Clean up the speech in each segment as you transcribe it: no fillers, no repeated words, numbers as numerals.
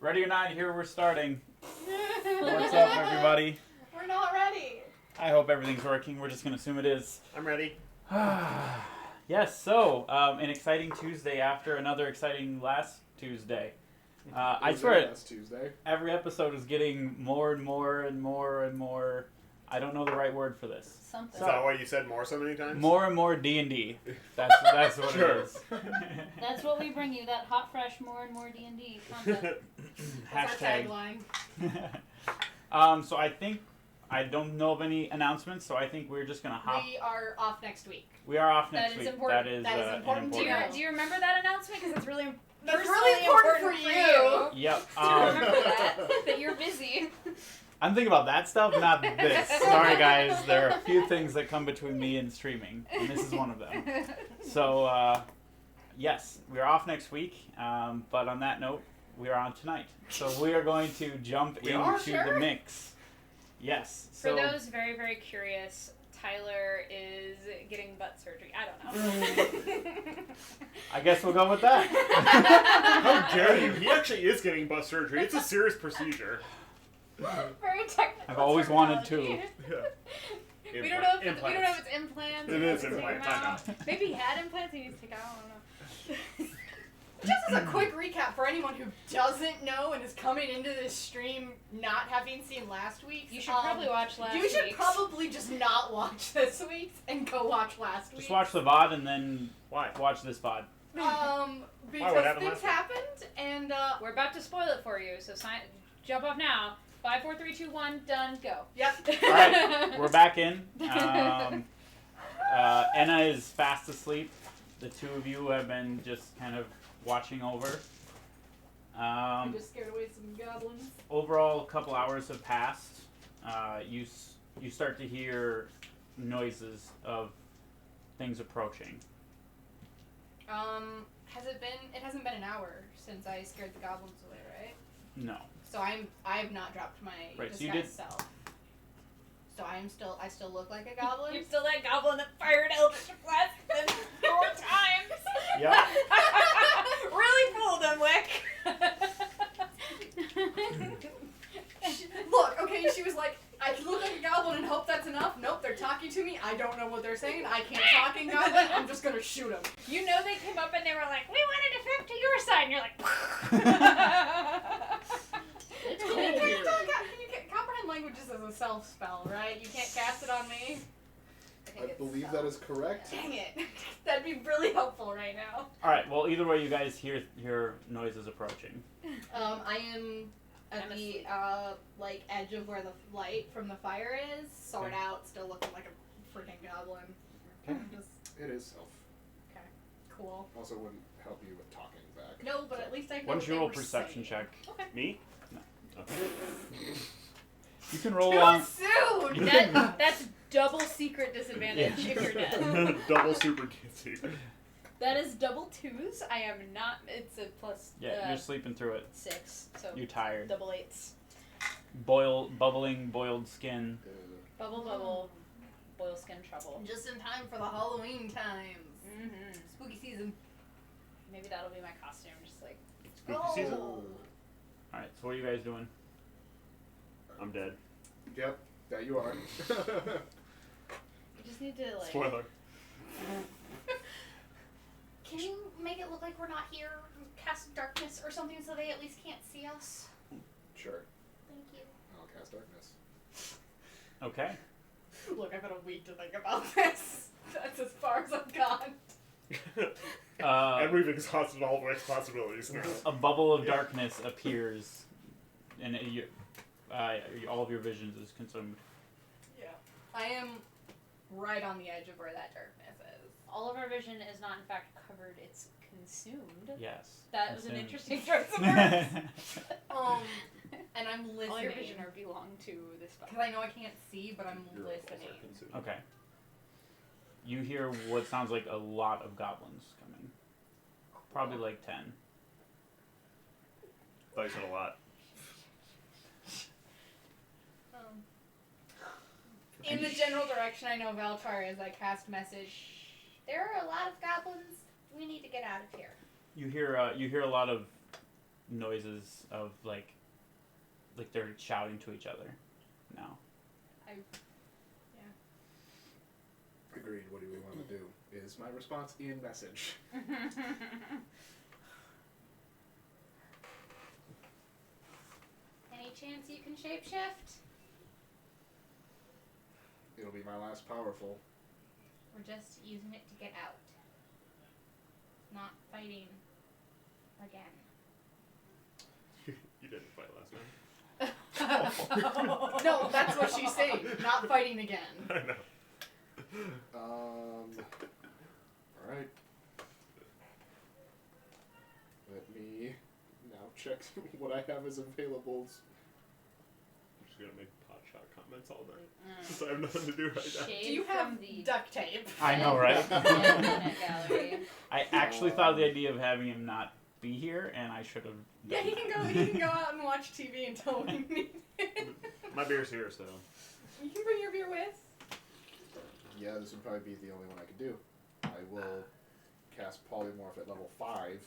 Ready or not, here we're starting. What's up, everybody? We're not ready. I hope everything's working. We're just going to assume it is. I'm ready. Yes, so, an exciting Tuesday after another exciting last Tuesday. I swear, last Tuesday. every episode is getting more and more and more and more. I don't know the right word for this. Something. Is that why you said more so many times? More and more D&D. That's what Sure. it is. That's what we bring you, that hot, fresh, more and more D&D content. That's our Hashtag. tagline. So I don't know of any announcements, so I think we're just going to hop. We are off next week. We are off next That is week. important. That is important to important. know. Do you remember that announcement? Because it's really That's personally really important for you. Yep. To remember that you're busy. I'm thinking about that stuff, not this. Sorry, guys. There are a few things that come between me and streaming, and this is one of them. So, yes, we're off next week, but on that note, we are on tonight. So we are going to jump into the mix. Yes. For those very, very curious, Tyler is getting butt surgery. I don't know. I guess we'll go with that. How dare you? He actually is getting butt surgery. It's a serious procedure. Very technical. I've always wanted to. Yeah. We don't know if it's implants. It is Take them implants, out. I know. Maybe he had implants. He needs to take out. I don't know. Just as a quick recap for anyone who doesn't know and is coming into this stream not having seen last week's, You should probably watch last You week's. should probably just not watch this week's and go watch last week's. Just watch the VOD and then Why? watch this VOD. Because what happened things last happened and We're about to spoil it for you, so jump off now. 5, 4, 3, 2, 1, done, go. yep. All right, we're back in. Anna is fast asleep. The two of you have been just kind of watching over. I just scared away some goblins. Overall, a couple hours have passed. You start to hear noises of things approaching. It hasn't been an hour since I scared the goblins away, right? No. So I have not dropped my Right, so disguise you did- self. So I still look like a goblin. You're still that goblin that fired Eldritch Blast 4 times. Yep. Really fooled him, Wick. Look, okay, she was like, I look like a goblin and hope that's enough. Nope, they're talking to me. I don't know what they're saying. I can't talk in goblin. I'm just gonna shoot them. You know they came up and they were like, we want to defect to your side. And you're like, It's Can cold you here. comprehend languages as a self spell, right? You can't cast it on me. I believe that is correct. Dang it. That'd be really helpful right now. All right. Well, either way, you guys hear noises approaching. I am at I'm the asleep. edge of where the light from the fire is, sword out, still looking like a freaking goblin. Okay. Just It is self. cool. Also wouldn't help you with talking back. No, but at least I know Why don't what you they roll were perception saying. check? Me? No. Okay. You can roll Too on. soon! that's double secret disadvantage if you're dead. Double super secret. That is double 2s. I am not. It's a plus. Yeah, you're sleeping through it. 6. So You're tired. double 8s. Bubbling, boiled skin. Bubble, boil skin trouble. Just in time for the Halloween times. Mm-hmm. Spooky season. Maybe that'll be my costume. Just like. Spooky season. All right. So what are you guys doing? I'm dead. Yep, that you are. You just need to like. Spoiler. Can you make it look like we're not here? Cast darkness or something so they at least can't see us? Sure, Thank you. I'll cast darkness. Okay. Look, I've had a week to think about this. That's as far as I've gone. And we've exhausted all of Wick's possibilities now. A bubble of darkness appears, and all of your visions is consumed. Yeah. I am right on the edge of where that darkness is. All of our vision is not in fact covered. It's consumed. Yes. That was an consumed. interesting choice of words. And I'm listening. All your vision are belong to this spell. Because I know I can't see, but I'm Your rolls are listening. consumed. Okay. You hear what sounds like a lot of goblins coming. Probably like 10. Thought you said a lot. In the general direction I know Valtar is, I cast message. There are a lot of goblins. We need to get out of here. You hear a lot of noises of like they're shouting to each other now. Agreed. What do we want to do? Is my response in message? Any chance you can shapeshift? It'll be my last powerful. We're just using it to get out. Not fighting again. You didn't fight last time. No, that's what she's saying. Not fighting again. I know. Alright. Let me now check what I have as available. I'm just gonna make potshot comments all night. Since I have nothing to do right now. Shade Do you from have the duct tape? I know, right? internet gallery. I actually thought of the idea of having him not be here, and I should have. Yeah, he can go out and watch TV until we need it. My beer's here, so. You can bring your beer with. Yeah, this would probably be the only one I could do. I will cast Polymorph at level 5.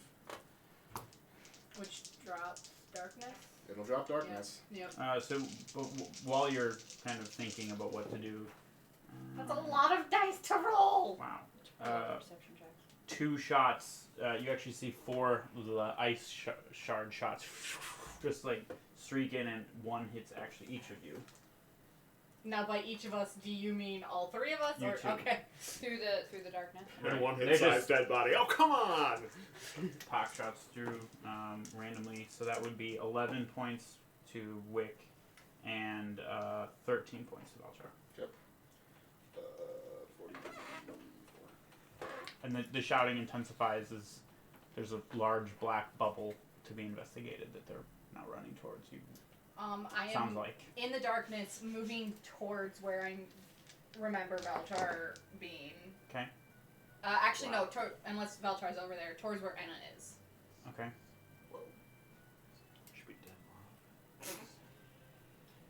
Which drops darkness. It'll drop darkness. Yep. So while you're kind of thinking about what to do, That's a lot of dice to roll. wow. Perception check. 2 shots. You actually see 4 ice shard shots, just like streak in, and 1 hits actually each of you. Now, by each of us, do you mean all 3 of us? You or two. okay. Through the darkness. And one They hit size just dead body. Oh, come on! Pock shots through randomly, so that would be 11 points to Wick and 13 points to Valchar. 44. And the shouting intensifies as there's a large black bubble to be investigated that they're now running towards you. I Sounds am like. in the darkness, moving towards where I remember Valchar being. Okay. Actually, no, unless Valchar's over there, towards where Enna is. Okay. Whoa. Should be dead.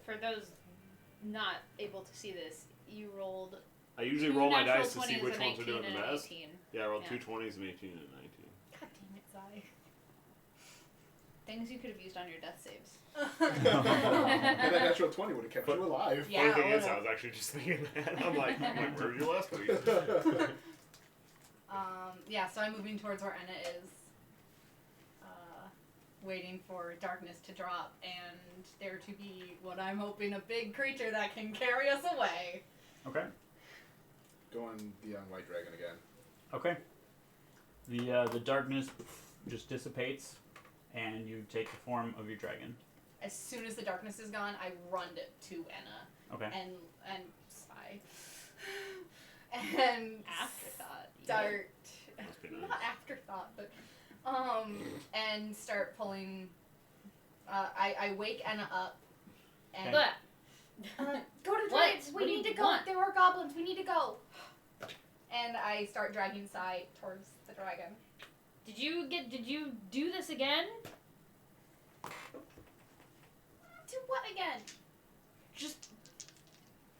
For those not able to see this, you rolled I usually 2 roll my natural dice to see 20s, which a ones are 19 doing and the an best. 18. Yeah, I rolled Yeah. 2 20s, an 18, and an 19. God damn it, Zai. Things you could have used on your death saves. And that natural 20 would have kept you alive. Yeah, Funny thing is, well. I was actually just thinking that. I'm like, where were you last week? Yeah, so I'm moving towards where Enna is, waiting for darkness to drop and there to be what I'm hoping a big creature that can carry us away. Okay. Going the young white dragon again. Okay. The darkness just dissipates, and you take the form of your dragon. As soon as the darkness is gone, I run to Enna Okay. and sigh. And Afterthought. start Must be nice. not afterthought, but and start pulling. I wake Enna up and Okay. go to What? dragons. What We do need you to go. want? There are goblins. We need to go. And I start dragging Sai towards the dragon. Did you do this again? Do what again? Just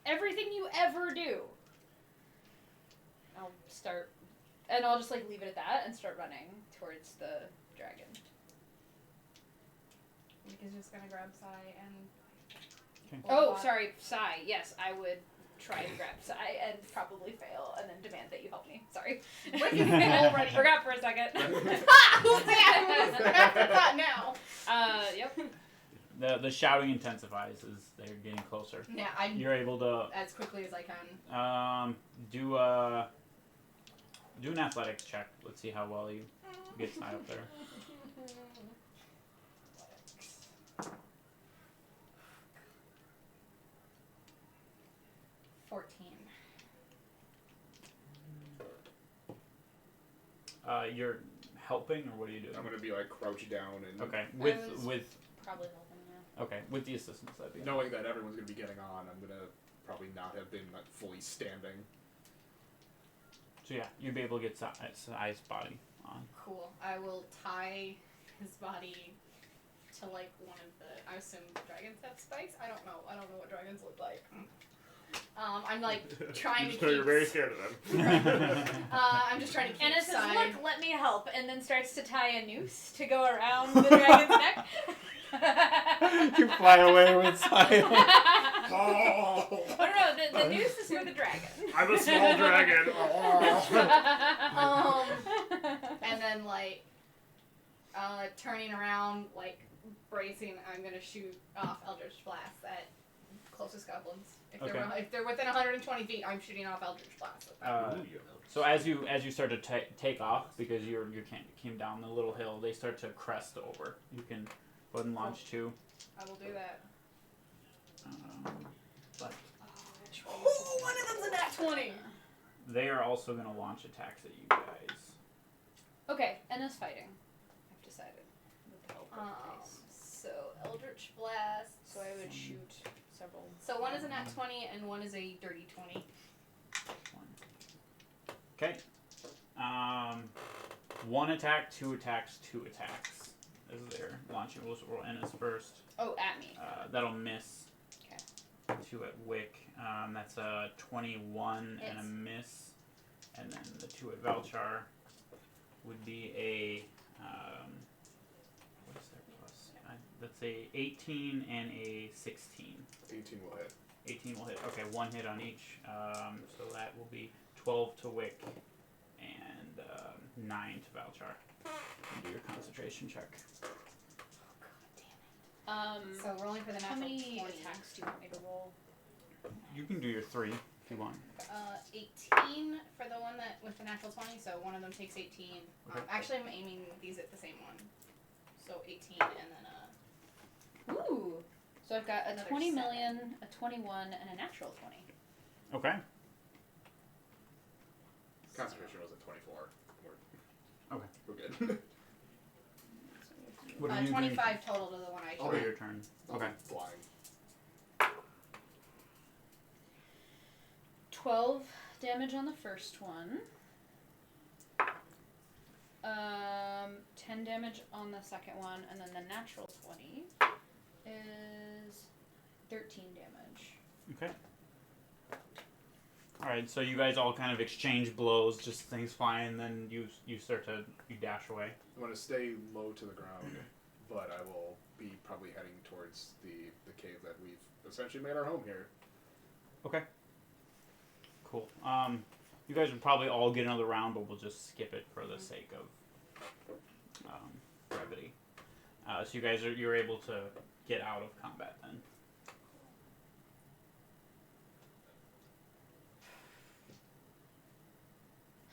everything you ever do. I'll start, and I'll just like leave it at that and start running towards the dragon. Nick is just gonna grab Sai and. Okay. Oh, sorry, Sai. Yes, I would try to grab Sai and probably fail, and then demand that you help me. Sorry. Already. Forgot for a second. Who's that? After that now. Yep. The shouting intensifies as they're getting closer. Yeah, I'm You're able to as quickly as I can. do an athletics check. Let's see how well you get Sai up there. 14. You're helping, or what are you doing? I'm going to be like crouched down and Okay, was- with Probably helping. Yeah. okay, with the assistance that'd be. knowing that everyone's going to be getting on, I'm going to probably not have been like fully standing. So yeah, you'd be able to get Sai's body on. Cool. I will tie his body to like one of the. I assume dragons have spikes. I don't know. I don't know what dragons look like. I'm like trying to So keep. you're very scared of them. I'm just trying to keep Anna says, side. "Look, let me help," and then starts to tie a noose to go around the dragon's neck. You fly away with Silence. Oh, No, the noose is for the dragon. I'm a small dragon. Oh. And then like turning around, like bracing, I'm gonna shoot off Eldritch Blast at closest goblins. If they're within 120 feet, I'm shooting off Eldritch Blast. So as you start to take off, because you came down the little hill, they start to crest over. You can go ahead and launch 2. I will do that. But Oh, one of them's a nat 20. they are also going to launch attacks at you guys. Okay, Enna's fighting. I've decided. With the help of Pace. So Eldritch Blast. So I would shoot several. So one is a nat 20 and one is a dirty 20. Okay. 1 attack, 2 attacks, 2 attacks. As they're launching, we'll roll Enna's first. Oh, at me. That'll miss. Okay. 2 at Wick. That's a 21 and a Hits. miss. And then the 2 at Valchar would be a what is their plus? That's a 18 and a 16. 18 will hit. 18 will hit. Okay, 1 hit on each. So that will be 12 to Wick and 9 to Valchar. You do your concentration check. So rolling for the How natural many 20. attacks do you want me to roll? You can do your 3 if you want. 18 for the one that with the natural 20, so one of them takes 18. Okay. Actually, I'm aiming these at the same one. So 18 and then Ooh. So I've got a Another 20 7. million, a 21, and a natural 20. Okay. Concentration was at 24. We're good. What are you 25 total to the one I doing for shot. your turn? Okay. Flying. 12 damage on the first one. 10 damage on the second one, and then the natural 20 is 13 damage. Okay. Alright, so you guys all kind of exchange blows, just things flying, then you dash away. I'm going to stay low to the ground, but I will be probably heading towards the cave that we've essentially made our home here. Okay. Cool. You guys would probably all get another round, but we'll just skip it for the sake of brevity. So you guys you're able to get out of combat then.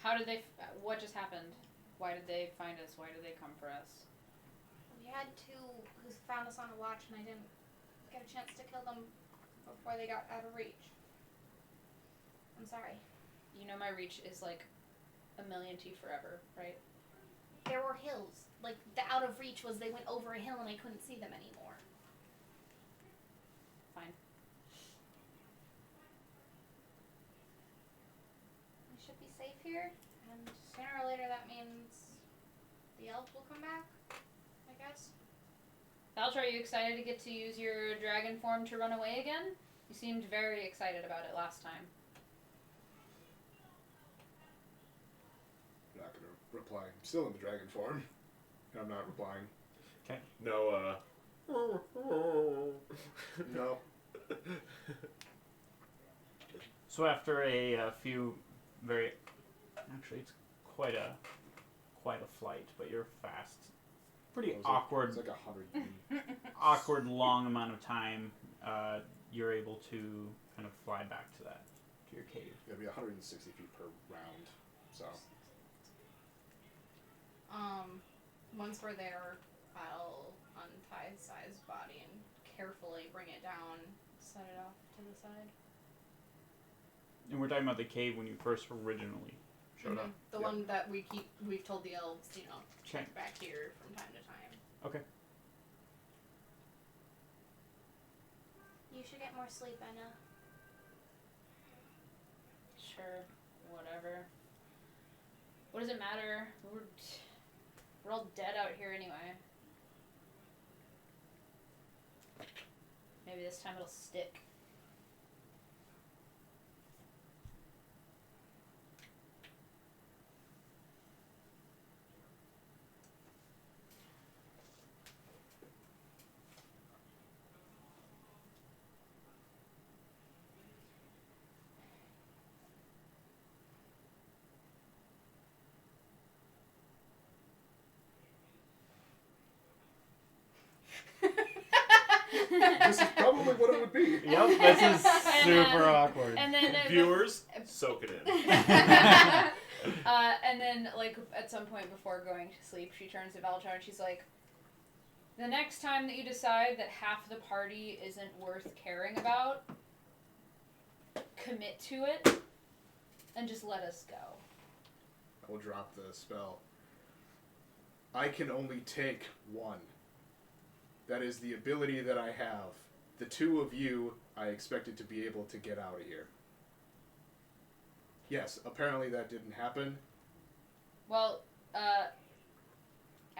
How did they? What just happened? Why did they find us? Why did they come for us? We had 2 who found us on a watch, and I didn't get a chance to kill them before they got out of reach. I'm sorry. You know my reach is like a million to forever, right? There were hills. Like, the out of reach was they went over a hill and I couldn't see them anymore. Fine. We should be safe here, and sooner or later that means the elves will come back, I guess. Valtra, are you excited to get to use your dragon form to run away again? You seemed very excited about it last time. I'm not going to reply. I'm still in the dragon form. And I'm not replying. Okay. No, No. So after a few actually it's quite a flight, but you're fast. Pretty What was it? awkward. It's like 100. Awkward long amount of time. You're able to kind of fly back to your cave. It'll be 160 feet per round. So. Once we're there, I'll untie Sai's body and carefully bring it down, set it off to the side. And we're talking about the cave when you first originally showed up. The Yep. one that we've told the elves, Okay. check back here from time to time. Okay. You should get more sleep, Anna. Sure, whatever. What does it matter? We're all dead out here anyway. Maybe this time it'll stick. This is probably what it would be. Yep, this is super awkward. And then Viewers, soak it in. and then like at some point before going to sleep, she turns to Valchar and she's like, "The next time that you decide that half the party isn't worth caring about, commit to it and just let us go." I will drop the spell. I can only take one. That is the ability that I have. The two of you, I expected to be able to get out of here. Yes, apparently that didn't happen. Well, I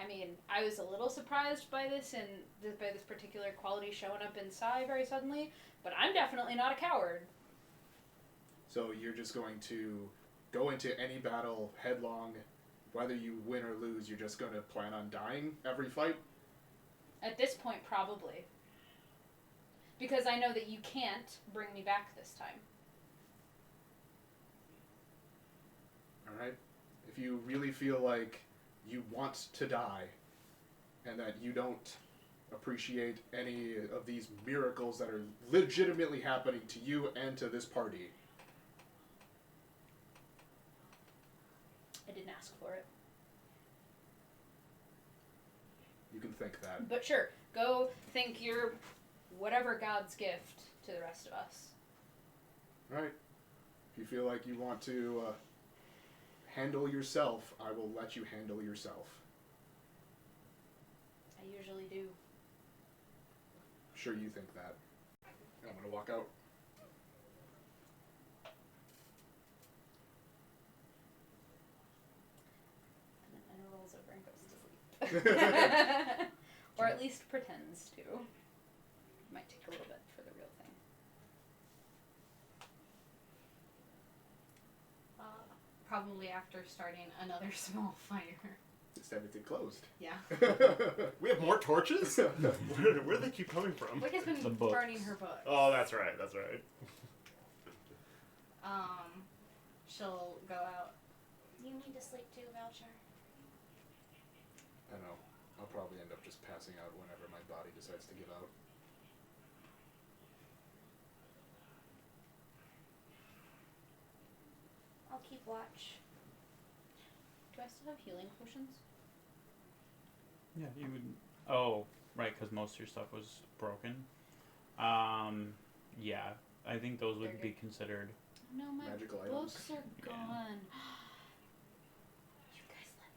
mean, I was a little surprised by this and by this particular quality showing up in Sai very suddenly, but I'm definitely not a coward. So you're just going to go into any battle headlong, whether you win or lose, you're just going to plan on dying every fight? At this point, probably. Because I know that you can't bring me back this time. Alright? If you really feel like you want to die, and that you don't appreciate any of these miracles that are legitimately happening to you and to this party, I didn't ask for it. you can think that. But sure, go think you're whatever God's gift to the rest of us. Alright. If you feel like you want to handle yourself, I will let you handle yourself. I usually do. Sure you think that. I'm gonna walk out. And rolls over and goes to sleep. Or at least pretends to. Might take a little bit for the real thing. Probably after starting another small fire. Is everything closed? Yeah. We have more torches? Where do they keep coming from? Wick has The been books. burning her book. Oh, that's right, that's right. She'll go out. You need to sleep too, Valchar. I know. I'll probably end up just passing out whenever my body decides to give out. I'll keep watch. Do I still have healing potions? Yeah, you would. Oh, right, because most of your stuff was broken. Yeah, I think those would be considered. No, my Magical books items. are Yeah. gone. You guys let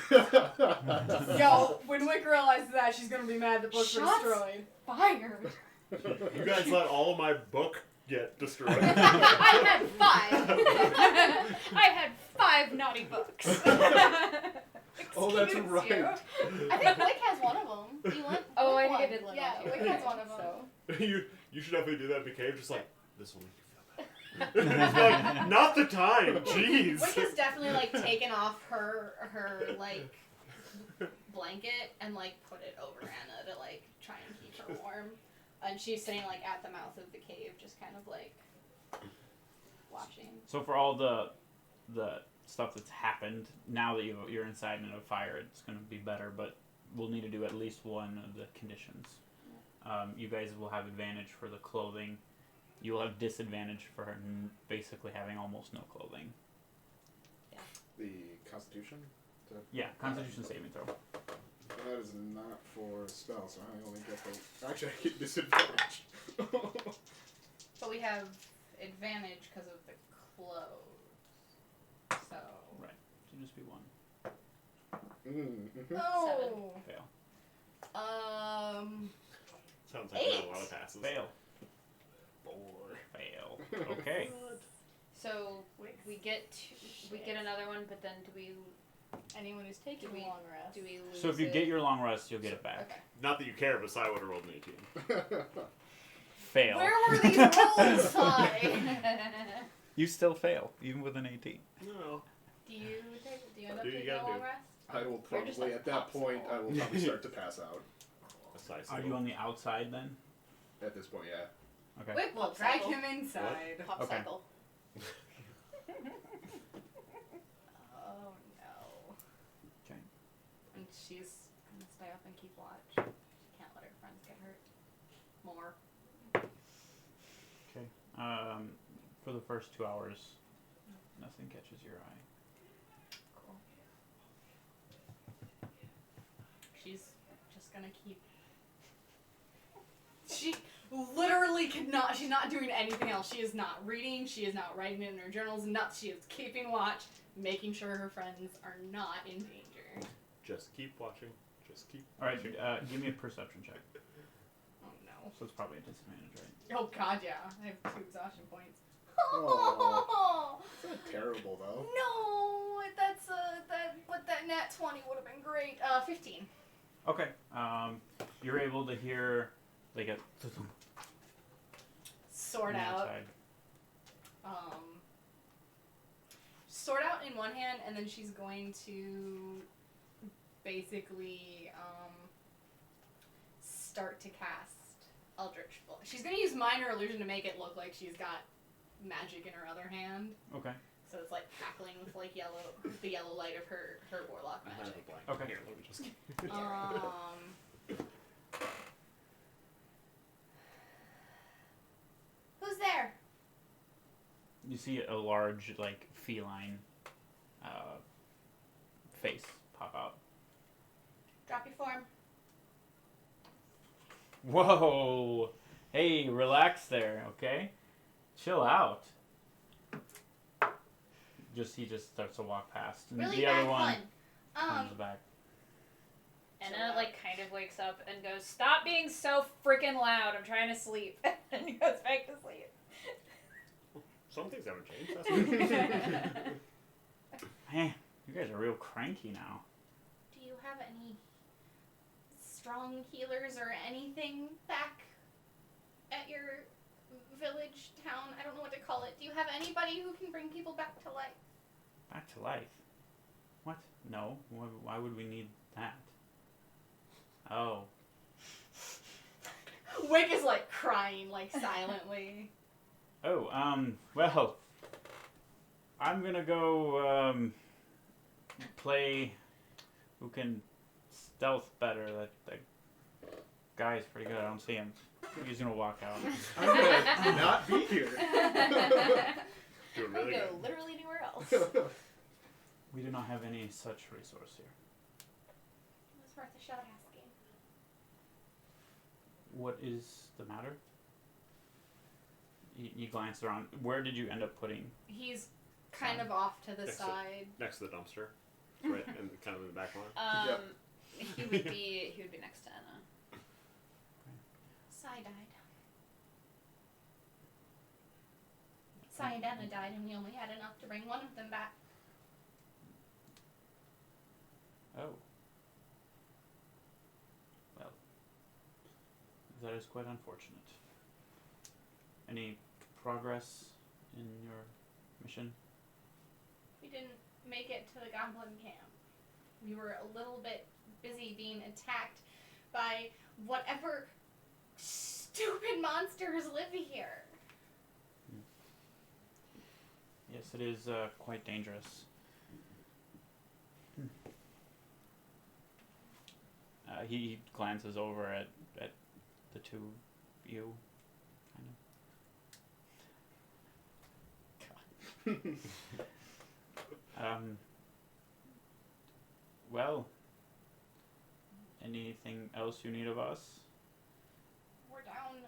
my them slash. Yo, when Wick realizes that, she's gonna be mad the books were Shots destroyed. Fired. You guys let all of my book get destroyed. I had 5. I had 5 naughty books. Oh, that's Excuse right. you. I think Wick has one of them. Do you want? Oh, I Wick think I one? did lend Yeah, one to you. Wick has one of them. So. you should definitely do that in the cave, just like, this will make you feel better. It's like, not the time, jeez. Wick has definitely like taken off her like blanket and like put it over Anna to like try and keep her warm. And she's sitting like at the mouth of the cave, just kind of like watching. So for all the stuff that's happened, now that you're inside in a fire, it's going to be better, but we'll need to do at least one of the conditions. You guys will have advantage for the clothing. You will have disadvantage for basically having almost no clothing. The Constitution? Yeah, Constitution saving throw. That is not for spell, so I only get the... Actually, I get disadvantage. But we have advantage because of the clothes. So. Right. Should just be one. Mm-hmm. Oh. Fail. Sounds like not a lot of passes. Fail. 4. Fail. Okay. So we get another one, but then do we Anyone who's taking Do we- a long rest. do we lose So if you it? get your long rest, you'll get it back. Okay. Not that you care, but Sai would have rolled an 18. Fail. Where were these rolls, Sai? You still fail, even with an 18. No. Do you end up Do you taking a gotta long do. rest? I will They're just probably, like at that point, I will probably start to pass out. Sai Are you on the outside then? At this point, yeah. Okay. Wick will Pop drag cycle. him inside. Pop Okay. cycle. Oh no. Okay. And she's gonna stay up and keep watch. She can't let her friends get hurt. for the first 2 hours, nothing catches your eye. Cool. She's just gonna keep. She literally cannot. She's not doing anything else. She is not reading. She is not writing it in her journals. Nuts. She is keeping watch, making sure her friends are not in danger. Just keep watching. Just keep. All right, watching. give me a perception check. Oh no. So it's probably a disadvantage, right? Oh god, yeah. I have 2 exhaustion points. Oh. It's not terrible though. No, that nat 20 would have been great. 15. Okay. You're able to hear like a Sort on the out. outside. Sort out in one hand, and then she's going to basically start to cast Eldritch Blast. She's going to use Minor Illusion to make it look like she's got magic in her other hand. Okay. So it's like crackling with like the yellow light of her warlock I have magic. a blank. Okay. Here, let me just. Who's there? You see a large, like, feline face pop out. Drop your form. Whoa! Hey, relax there, okay? Chill out. He just starts to walk past, and Really the bad other one pun. comes back. Anna like kind of wakes up and goes, "Stop being so freaking loud! I'm trying to sleep," and goes back to sleep. Some things haven't changed. That's good. Man, you guys are real cranky now. Do you have any strong healers or anything back at your village, town? I don't know what to call it. Do you have anybody who can bring people back to life? Back to life? What? No. Why would we need that? Oh. Wick is like crying like silently. Oh, well, I'm gonna go, play who can stealth better. That guy's pretty good. I don't see him. He's gonna walk out. I'm gonna not be here. Doing I'll really go good. literally anywhere else. We do not have any such resource here. It was worth a shot asking. What is the matter? You glance around. Where did you end up putting? He's kind of off to the Next to- side. Next to the dumpster. Right, and kind of in the back line. He would be next to Anna. Sai died. Sai and Anna died, and we only had enough to bring one of them back. Oh. Well, that is quite unfortunate. Any progress in your mission? We didn't make it to the goblin camp. We were a little bit busy being attacked by whatever stupid monsters live here. Yes, it is quite dangerous. He glances over at the two of you, kind of. Well, anything else you need of us? We're down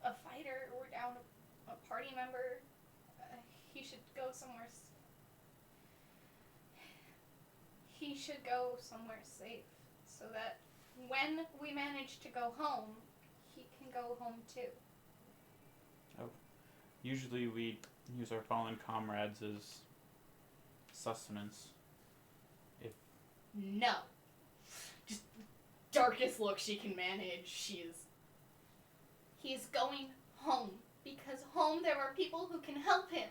a fighter. We're down a party member. He should go somewhere. He should go somewhere safe, so that when we manage to go home, he can go home too. Usually we use our fallen comrades as sustenance. No. Just darkest look she can manage. He's going home, because home there are people who can help him.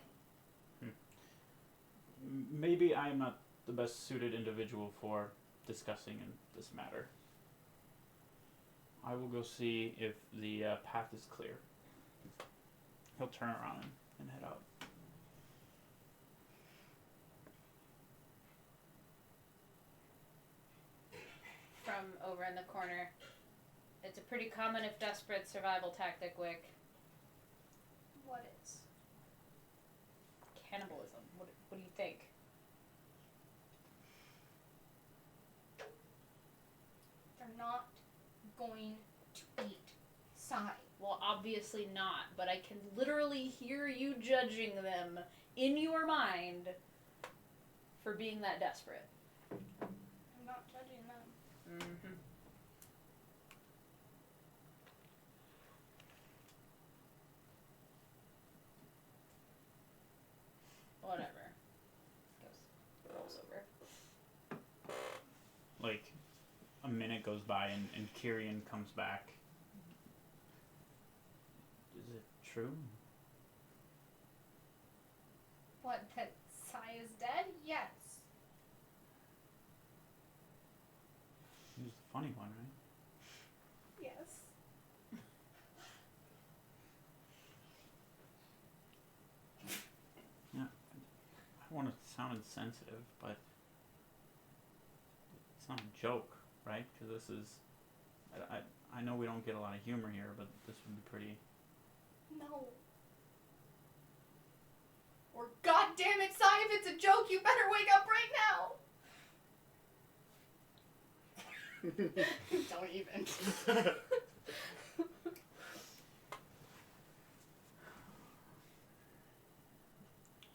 Maybe I am not the best suited individual for discussing in this matter. I will go see if the path is clear. He'll turn around and head out. From over in the corner. It's a pretty common, if desperate, survival tactic, Wick. What is? cannibalism. What do you think? They're not going to eat Sai. Well, obviously not, but I can literally hear you judging them in your mind for being that desperate. I'm not judging them. Mm-hmm. Whatever. Rolls over. Like, a minute goes by and Kyrian comes back. Is it true? What, that Sai is dead? Yes. He was the funny one, right? Yes. I don't want to sound insensitive, but it's not a joke, right? Because this is... I know we don't get a lot of humor here, but this would be pretty... No. Or God damn it, Sai, if it's a joke, you better wake up right now. Don't even.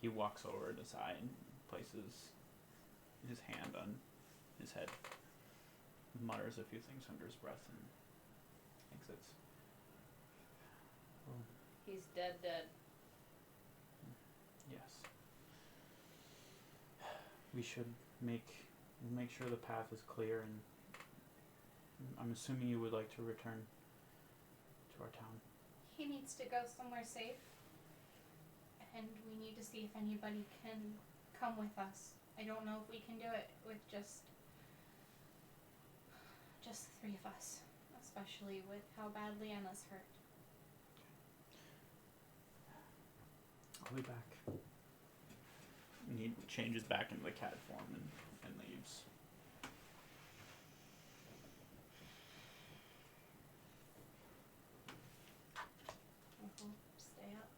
He walks over to Sai and places his hand on his head, mutters a few things under his breath, and exits. Oh, He's dead. yes. We should make sure the path is clear, and I'm assuming you would like to return to our town. He needs to go somewhere safe. And we need to see if anybody can come with us. I don't know if we can do it with just the three of us. Especially with how badly Anna's hurt. I'll be back. And he changes back into the cat form and leaves. Stay up.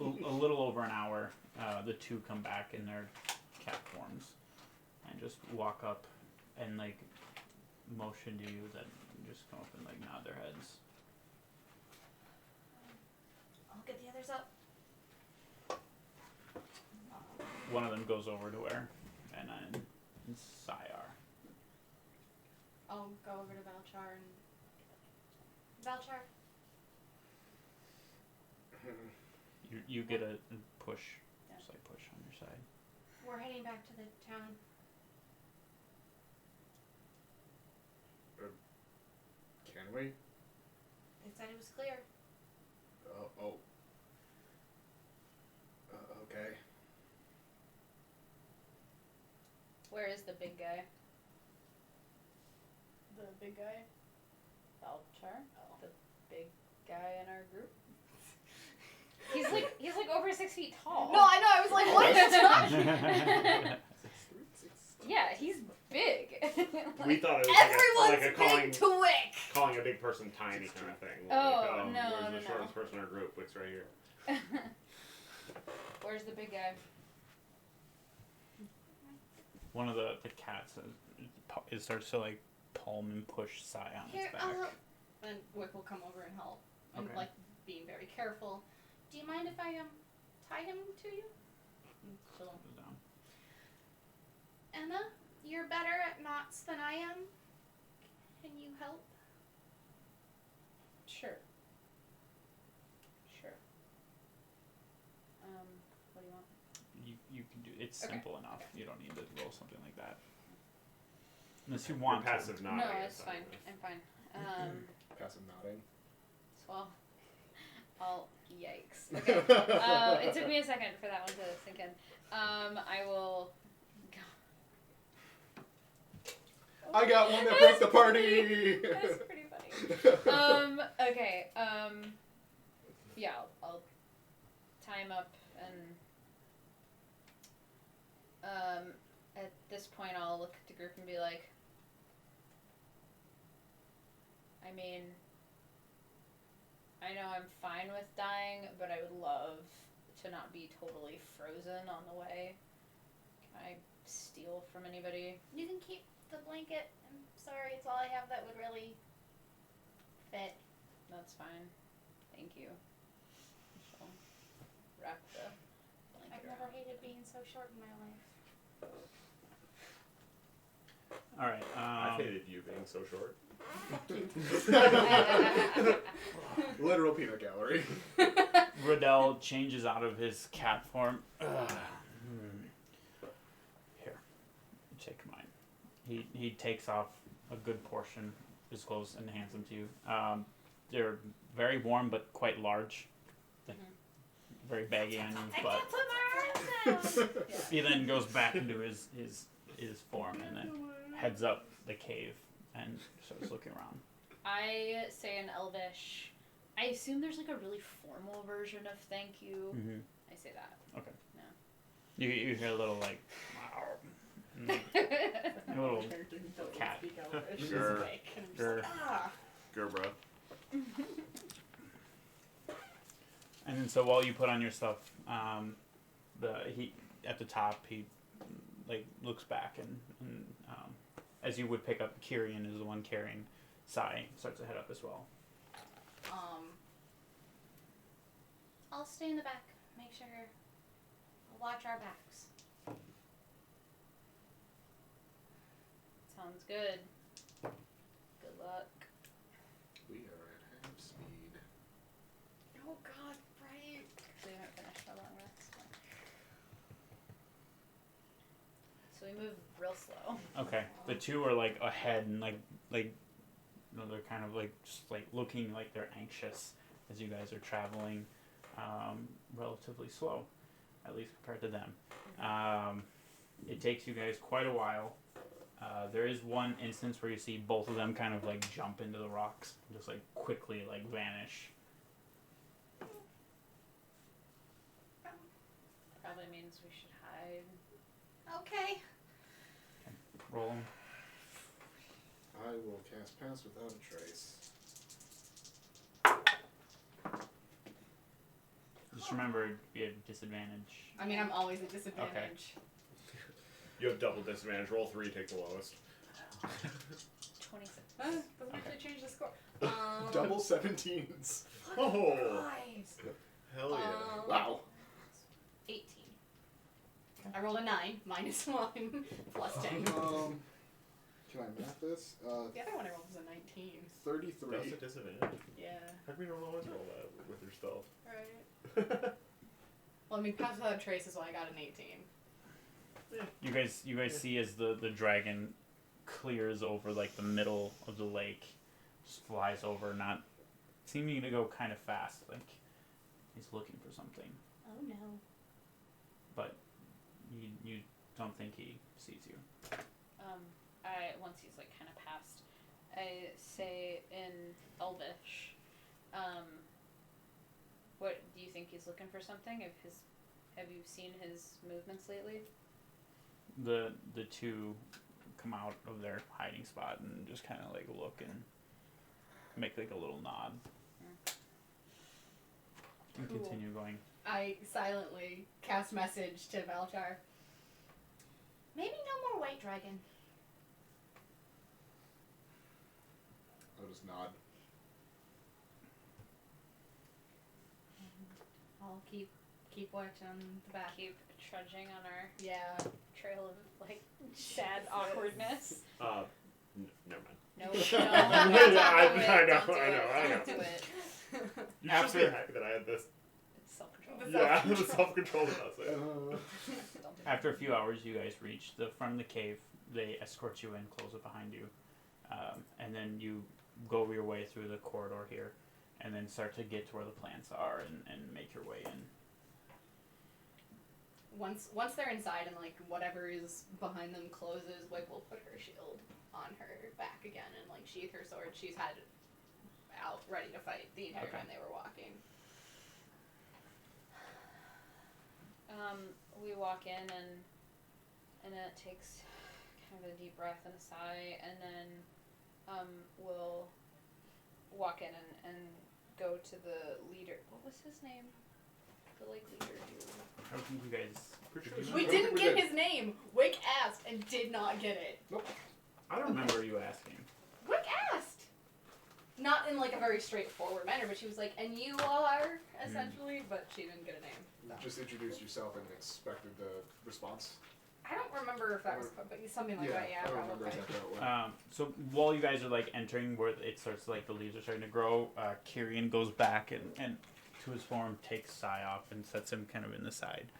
A little over an hour, the two come back in their cat forms and just walk up and like motion to you, then just come up and like nod their heads. I'll get the others up. One of them goes over to where Anna and Sai are. I'll go over to Valchar and... Valchar, You get a push, Yeah. slight push on your side. we're heading back to the town. Can we? They said it was clear. Okay. Where is the big guy? The big guy. Valchar? The big guy in our group? He's like over 6 feet tall. No, I know. I was like, what is that? Yeah, he's big. We thought it was Everyone's like a calling, big to Wick! calling a big person tiny kind of thing. Oh, Like, no, where's no, the shortest person in our group? Wick's right here. Where's the big guy? One of the cats it starts to like palm and push Sai on Here, its back. and Wick will come over and help. And Okay. like being very careful. Do you mind if I tie him to you? Goes down. Anna, you're better at knots than I am. Can you help? Sure. What do you want? You can do it's Okay. simple enough. Okay. You don't need to roll something like that. Unless you want Your passive to. nodding. No, is it's fine. fine. I'm fine. Passive nodding. Well, yikes. Okay. It took me a second for that one to sink in. I will. I got one that broke the party! That's pretty funny. Okay. Yeah, I'll tie him up and. At this point, I'll look at the group and be like, I mean, I know I'm fine with dying, but I would love to not be totally frozen on the way. Can I steal from anybody? You can keep the blanket. I'm sorry, it's all I have that would really fit. That's fine. Thank you. She'll wrap the blanket I've never hated being so short in my life. All right. I hated you being so short. Literal peanut gallery. Riddell changes out of his cat form. Here, take mine. He takes off a good portion of his clothes and hands them to you. They're very warm but quite large. Very baggy on you, I but can't put my arms out! he then goes back into his form and then heads up the cave and starts looking around. I say in Elvish, I assume there's like a really formal version of thank you. Mm-hmm. I say that. Okay. Yeah. You hear a little like, wow. A little cat. Grr. Grr. Grr, bro. And then so while you put on your stuff, he at the top he like looks back and as you would pick up, Kyrian is the one carrying Sai, starts to head up as well. I'll stay in the back. Make sure I'll watch our backs. Sounds good. Good luck. We are at half speed. Oh God, right. So you haven't finished my long rest. So we move real slow. Okay, the two are like ahead and like you know, they're kind of like just like looking like they're anxious as you guys are traveling relatively slow, at least compared to them. It takes you guys quite a while. There is one instance where you see both of them kind of like jump into the rocks, just like quickly like vanish. Probably means we should hide. Okay. Roll 'em. I will cast Pass Without a Trace. Just remember you have disadvantage. I mean, I'm always at disadvantage. You have double disadvantage. Roll 3, take the lowest. 26. Doesn't Okay. actually change the score. Double 17s. Oh, Guys. hell yeah. Wow. 18. I rolled a 9, minus 1, plus 10. Can I map this? The other one I rolled was a 19. 33. That's a disadvantage. Yeah. How come you don't always roll that with your stealth? Right. Well, I mean, Pass Without a Trace is why I got an 18. You guys see as the dragon clears over like the middle of the lake, just flies over, not seeming to go kind of fast, like he's looking for something, Oh no. but you don't think he sees you. Once he's like kind of past, I say in Elvish, what do you think he's looking for something? Have you seen his movements lately? The two come out of their hiding spot and just kind of like look and make like a little nod and Cool. continue going. I silently cast message to Valchar. Maybe no more white dragon. I'll just nod. I'll keep watching the back. Keep trudging on our Yeah. trail of like sad awkwardness. Never mind. No, no, Yeah, I know. Don't do it. You should be happy that I had this. It's self-control. Yeah, the self-control about it. Don't do it. After a few hours, you guys reach the front of the cave. They escort you in, close it behind you, and then you go your way through the corridor here, and then start to get to where the plants are and make your way in. Once they're inside and like whatever is behind them closes, Wick will put her shield on her back again and like sheath her sword. She's had it out ready to fight the entire time they were walking. We walk in and then it takes kind of a deep breath and a sigh, and then we'll walk in and go to the leader. What was his name? The like leader dude. I don't think you guys. Pretty Did you sure We know? didn't we get did. his name. Wick asked and did not get it. I don't remember you asking. Wick asked. Not in like a very straightforward manner, but she was like, "And you are," essentially, but she didn't get a name. You just introduced yourself and expected the response. I don't remember if that was but something like that. Yeah, I don't remember probably. exactly how it went. So while you guys are like entering where it starts like the leaves are starting to grow, Kyrian goes back and to his form takes Sai off and sets him kind of in the side.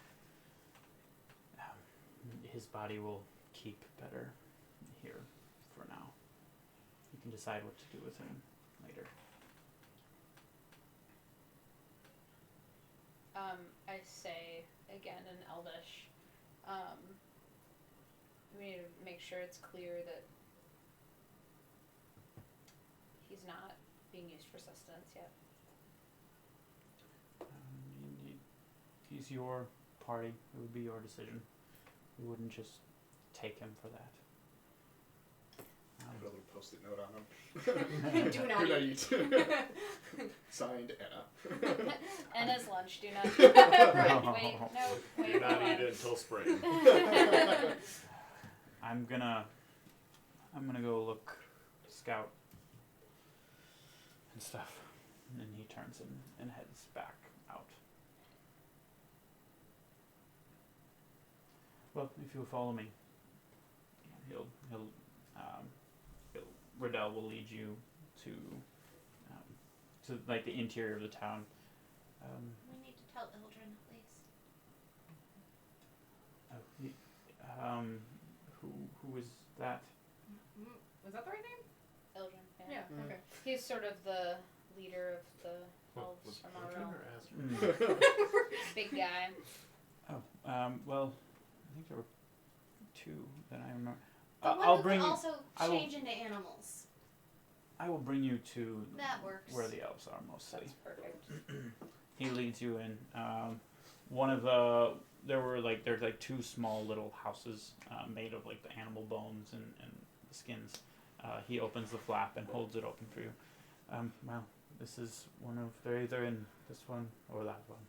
His body will keep better here for now. You can decide what to do with him later. I say again in Elvish, we need to make sure it's clear that he's not being used for sustenance yet. He's your party. It would be your decision. We wouldn't just take him for that. Put a little post-it note on him. Do not eat. Signed, Anna. Anna's lunch. Do not. No. Wait. No. Wait. Do not hold eat on. it until spring. I'm gonna go look, scout, and stuff. And then he turns and heads back out. Well, if you'll follow me, Riddell will lead you to like the interior of the town. We need to tell Ildren, please. Who is that? Was that the right name? Eldrin. Yeah. Mm. Okay. He's sort of the leader of the elves from our realm. Big guy. Well, I think there were two that I remember. The one I'll who bring can you. also I will- change into animals. I will bring you to That works. where the elves are mostly. That's perfect. He leads you in. One of there's like two small little houses made of like the animal bones and the skins. He opens the flap and holds it open for you. Well, this is one of they're either in this one or that one.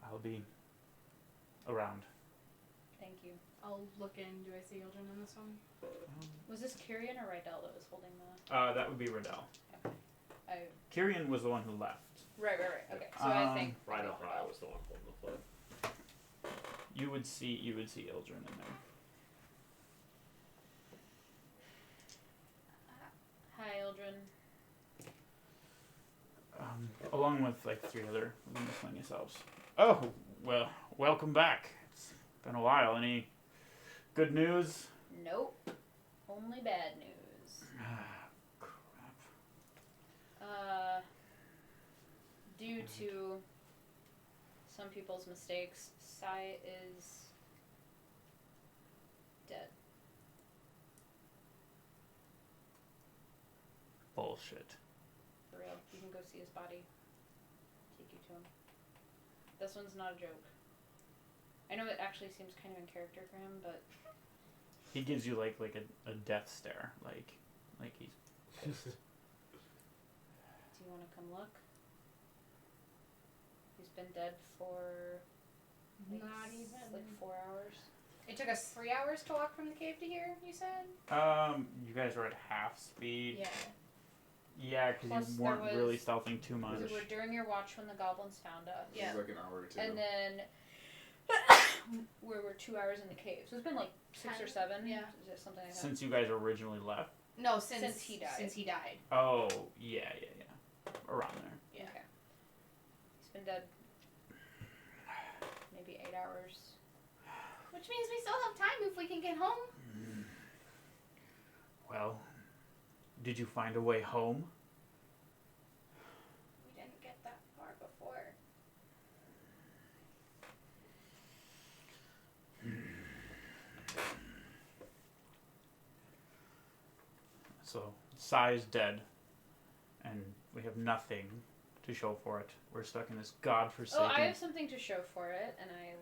I'll be around. Thank you. I'll look in. Do I see Ildren in this one? Was this Kyrian or Rydell that was holding the? That would be Riddell. I. Kyrian was the one who left. Right. Okay. So I think. Right up high was the one holding the flip. You would see Ildren in there. Hi, Eldrin. Along with like three other miscellaneous elves. Oh, well, welcome back. It's been a while. Any good news? Nope. Only bad news. Crap. Due to some people's mistakes, Sai is dead. Bullshit. For real. You can go see his body. Take you to him. This one's not a joke. I know it actually seems kind of in character for him, but He gives you like a death stare, like he's pissed. do you want to come look? He's been dead for Not even. like 4 hours. It took us 3 hours to walk from the cave to here. You said. You guys were at half speed. Yeah. Yeah, because Plus you there weren't really was- stealthing too much. We were during your watch when the goblins found us. It was like an hour or two. And then we were 2 hours in the cave. So it's been like 6 or 7. Yeah. Just something like that. Since you guys originally left. No, Since he died. Since he died. Oh, yeah. Around there. Yeah. Okay. He's been dead maybe 8 hours. Which means we still have time if we can get home. Well, did you find a way home? We didn't get that far before. So, Sai is dead, and we have nothing to show for it. We're stuck in this godforsaken... Oh, I have something to show for it, and I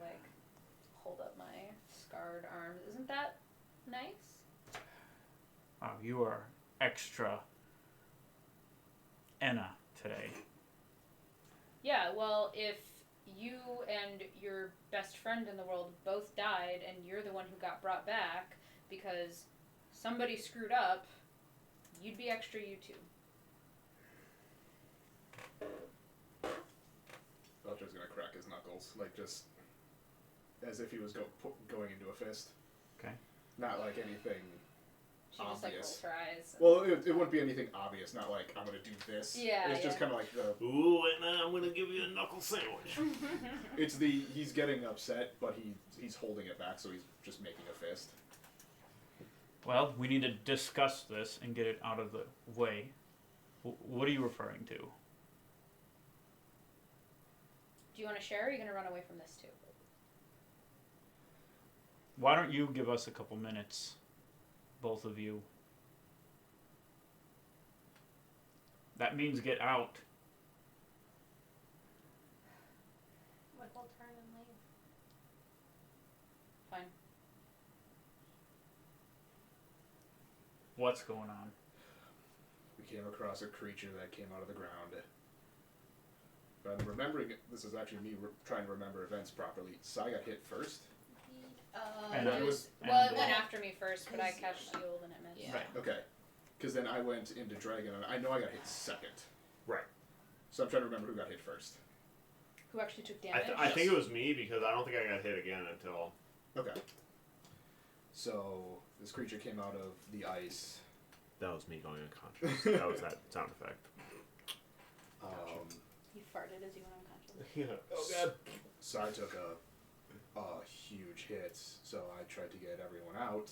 hold up my scarred arms. Isn't that nice? Wow, you are extra Enna today. Yeah, well, if you and your best friend in the world both died and you're the one who got brought back because somebody screwed up, you'd be extra you too. Belcher's gonna crack his knuckles, like just as if he was going into a fist. Okay. Not like anything She just like obvious. rolls her eyes. Well, it wouldn't be anything obvious. Not like I'm gonna do this. Yeah, It's just yeah. kind of like the. Ooh, and I'm gonna give you a knuckle sandwich. It's the he's getting upset, but he's holding it back, so he's just making a fist. Well, we need to discuss this and get it out of the way. What are you referring to? Do you want to share, or are you going to run away from this too? Why don't you give us a couple minutes, both of you? That means get out. Like, we'll turn and leave. Fine. What's going on? We came across a creature that came out of the ground. But I'm remembering, this is actually me trying to remember events properly. Sai got hit first. And it I- was, and well, it then- went after me first, but I cast shield and it missed. Yeah. Right. Okay. Because then I went into Dragon, and I know I got hit second. Right. So I'm trying to remember who got hit first. Who actually took damage? I think it was me because I don't think I got hit again until. Okay. So this creature came out of the ice. That was me going unconscious. That was that sound effect. You farted as you went unconscious. Yeah. Oh god. So I took a huge hit. So I tried to get everyone out.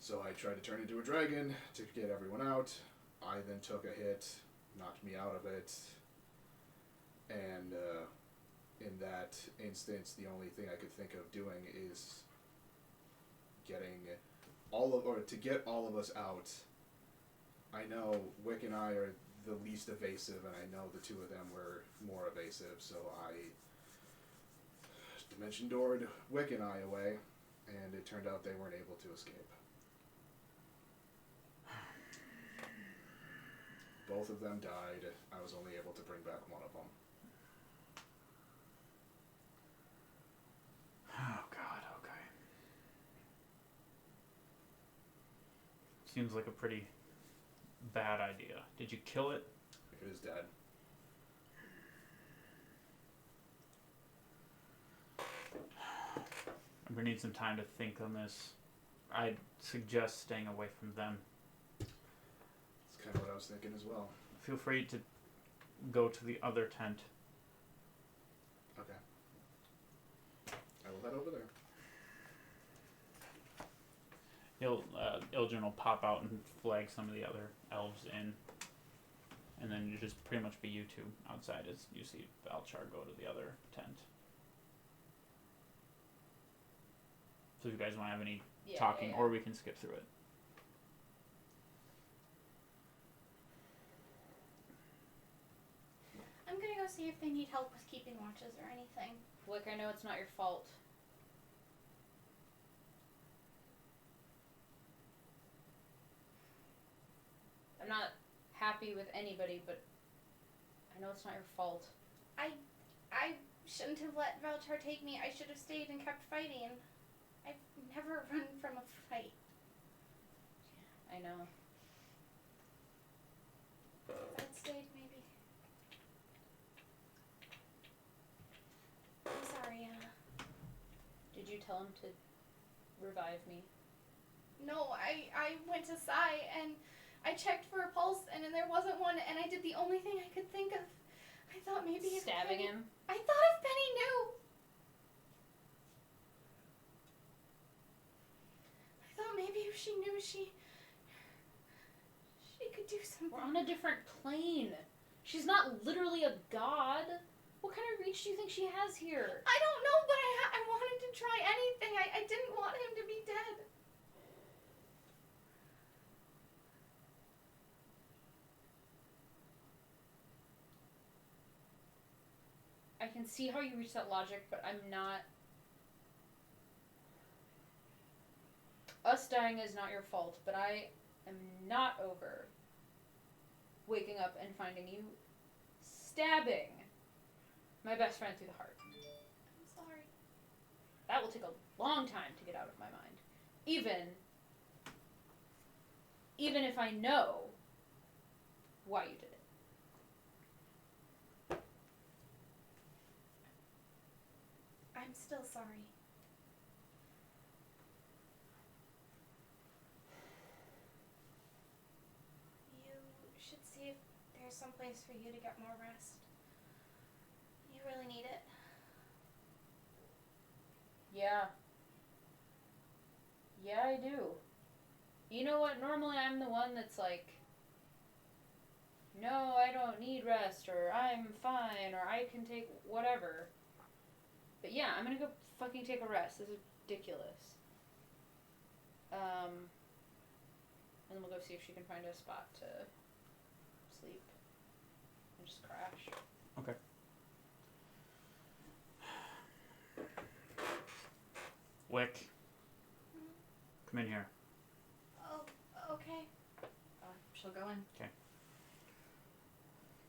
So I tried to turn into a dragon to get everyone out. I then took a hit, knocked me out of it, and in that instance, the only thing I could think of doing is getting to get all of us out. I know Wick and I are the least evasive, and I know the two of them were more evasive, so I dimension doored Wick and I away, and it turned out they weren't able to escape. Both of them died. I was only able to bring back one of them. Oh God. Okay. Seems like a pretty bad idea. Did you kill it? It is dead. I'm gonna need some time to think on this. I'd suggest staying away from them. That's kind of what I was thinking as well. Feel free to go to the other tent. Okay. I will head over there. Ilgen will pop out and flag some of the other elves in. And then you just pretty much be you two outside as you see Valchar go to the other tent. So if you guys want to have any talking, or we can skip through it. I'm gonna go see if they need help with keeping watches or anything. Look, I know it's not your fault. I'm not happy with anybody, but I know it's not your fault. I shouldn't have let Valchar take me. I should have stayed and kept fighting. I've never run from a fight. I know. If I'd stayed, maybe. I'm sorry, Anna. Did you tell him to revive me? No, I went to Sai and I checked for a pulse and then there wasn't one, and I did the only thing I could think of. I thought maybe if Stabbing Penny, him? I thought if Penny knew. I thought maybe if she knew, she could do something. We're on a different plane. She's not literally a god. What kind of reach do you think she has here? I don't know, but I wanted to try anything. I didn't want him to be dead. I can see how you reach that logic, but I'm not... Us dying is not your fault, but I am not over waking up and finding you stabbing my best friend through the heart. I'm sorry. That will take a long time to get out of my mind. Even if I know why you did it. I'm still sorry. You should see if there's some place for you to get more rest. You really need it. Yeah. Yeah, I do. You know what? Normally I'm the one that's like, no, I don't need rest, or I'm fine, or I can take whatever. But yeah, I'm gonna go fucking take a rest. This is ridiculous. And then we'll go see if she can find a spot to sleep. And just crash. Okay. Wick, come in here. Oh, okay. She'll go in.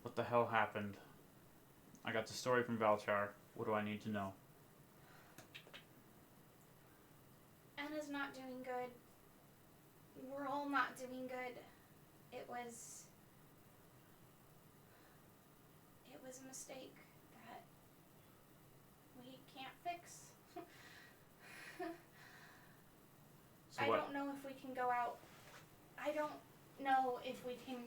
What the hell happened? I got the story from Valchar. What do I need to know? Anna's not doing good. We're all not doing good. It was a mistake that we can't fix. So I what? don't know if we can go out. I don't know if we can.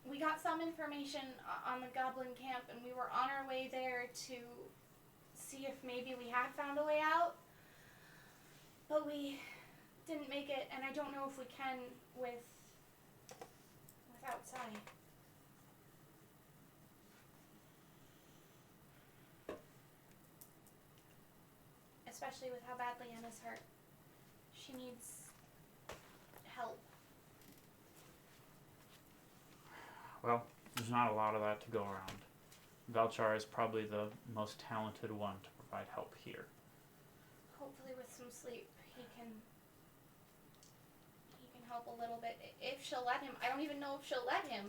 We got some information on the goblin camp, and we were on our way there to see if maybe we had found a way out. But we didn't make it, and I don't know if we can with outside. Especially with how badly Anna's hurt. She needs help. Well, there's not a lot of that to go around. Valchar is probably the most talented one to provide help here. Hopefully with some sleep he can help a little bit. If she'll let him. I don't even know if she'll let him.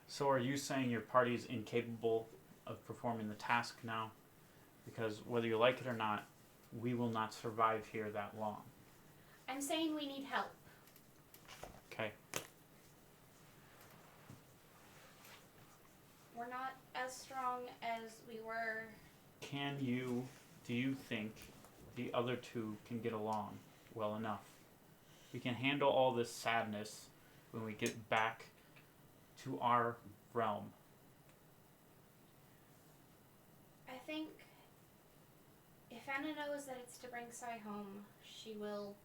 So are you saying your party is incapable of performing the task now? Because whether you like it or not, we will not survive here that long. I'm saying we need help. Okay. We're not as strong as we were. Do you think the other two can get along well enough? We can handle all this sadness when we get back to our realm. I think if Anna knows that it's to bring Sai home, she will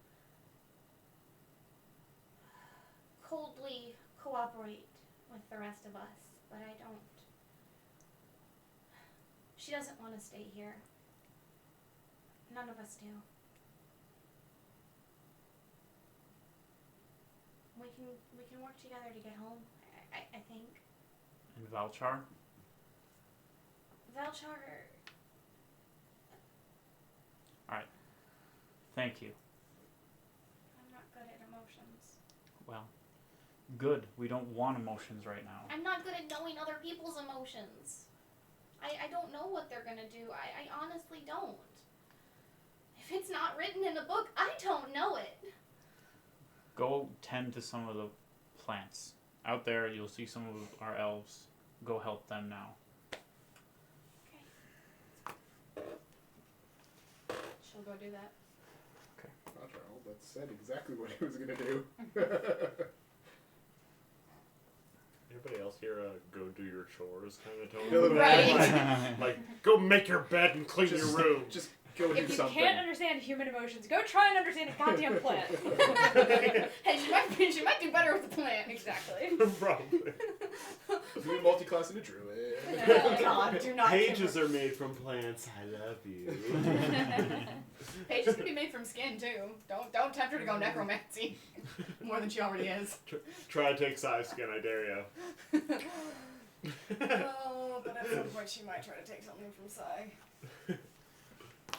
coldly cooperate with the rest of us, but I don't. She doesn't want to stay here. None of us do. We can work together to get home, I think. And Valchar? Valchar... Thank you. I'm not good at emotions. Well, good. We don't want emotions right now. I'm not good at knowing other people's emotions. I don't know what they're gonna do. I honestly don't. If it's not written in the book, I don't know it. Go tend to some of the plants. Out there, you'll see some of our elves. Go help them now. She'll go do that. Control, that said exactly what he was gonna do. Anybody else here go do your chores kind of A little tone? bit. Right. like, go make your bed and clean your room. Just go do If you something. can't understand human emotions, go try and understand a goddamn plant. Hey, she might do better with the plant. Exactly. Probably. Be a multi-class and a druid. Oh, God, do not. Pages are made from plants. I love you. Pages can be made from skin too. Don't tempt her to go necromancy more than she already is. Try to take Sai's skin, I dare you. Oh, but at some point she might try to take something from Sai.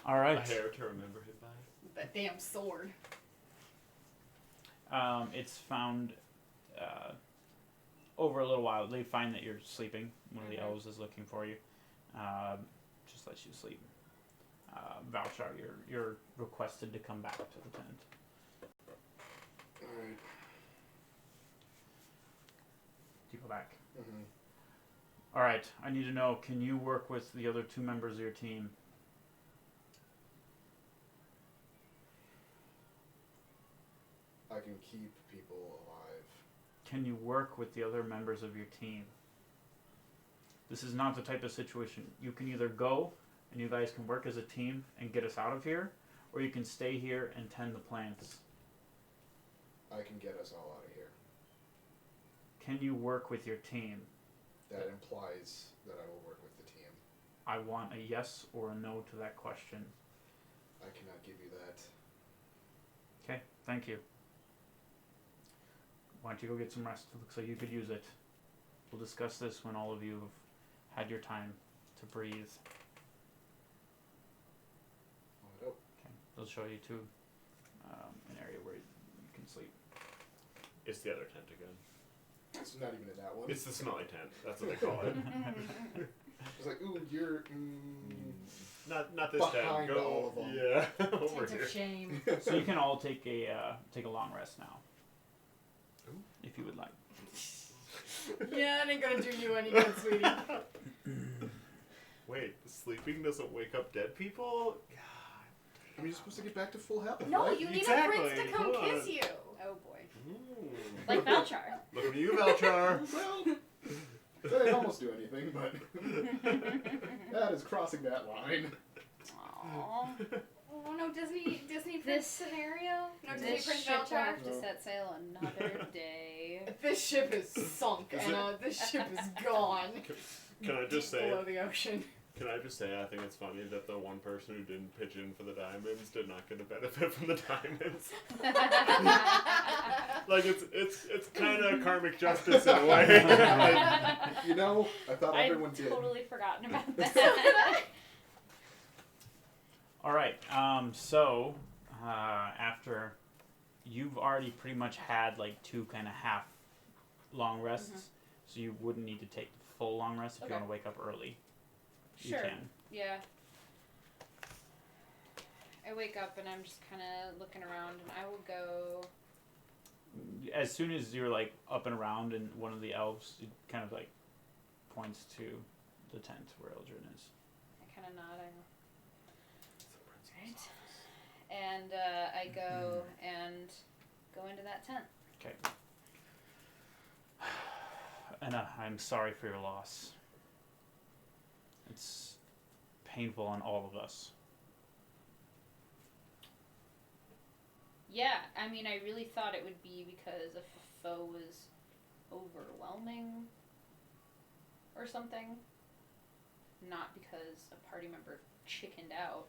All A right. hair to remember him by. That damn sword. It's found over a little while. They find that you're sleeping. One of the elves is looking for you. Just lets you sleep. Valchar, you're requested to come back to the tent. Alright. Do you go back? Mm-hmm. All right. I need to know. Can you work with the other 2 members of your team? I can keep people alive. Can you work with the other members of your team? This is not the type of situation. You can either go and you guys can work as a team and get us out of here, or you can stay here and tend the plants. I can get us all out of here. Can you work with your team? That implies that I will work with the team. I want a yes or a no to that question. I cannot give you that. Okay, thank you. Why don't you go get some rest? It looks like you could use it. We'll discuss this when all of you have had your time to breathe. Oh, Okay, they'll show you to an area where you can sleep. It's the other tent again. it's not even in that one. It's the smelly tent. That's what they call it. It's like, ooh, you're Not this behind tent. Go. all of them. Yeah, over Tent here. of shame. So you can all take a long rest now, Ooh. if you would like. Yeah, it ain't gonna do you any good, sweetie. Wait, sleeping doesn't wake up dead people? God. I mean, you're supposed to get back to full health, No, right? you need Exactly, a prince to come come kiss on. you. Oh boy. Ooh. Like Valchar. Look at you, Valchar. Well, that didn't almost do anything, but that is crossing that line. Aww. Oh no, Disney prince This- scenario. No Disney This prince ship will Valchar. have to set sail another day. This ship is sunk, Is Anna. This ship is gone. Can I just Deep say? below the ocean. Can I just say? I think it's funny that the one person who didn't pitch in for the diamonds did not get a benefit from the diamonds. Like it's kind of karmic justice in a way. Like, You know, I thought everyone I'd did. totally forgotten about that. All right. So after you've already pretty much had like 2 kind of half long rests, so you wouldn't need to take the full long rest if Okay. you want to wake up early. Sure. You can. Yeah. I wake up and I'm just kind of looking around, and I will go. As soon as you're like up and around, and one of the elves kind of like points to the tent where Eldrin is. I kind of nod. Right. And I go and go into that tent. Okay. Anna, I'm sorry for your loss. It's painful on all of us. Yeah, I mean, I really thought it would be because a foe was overwhelming or something. Not because a party member chickened out.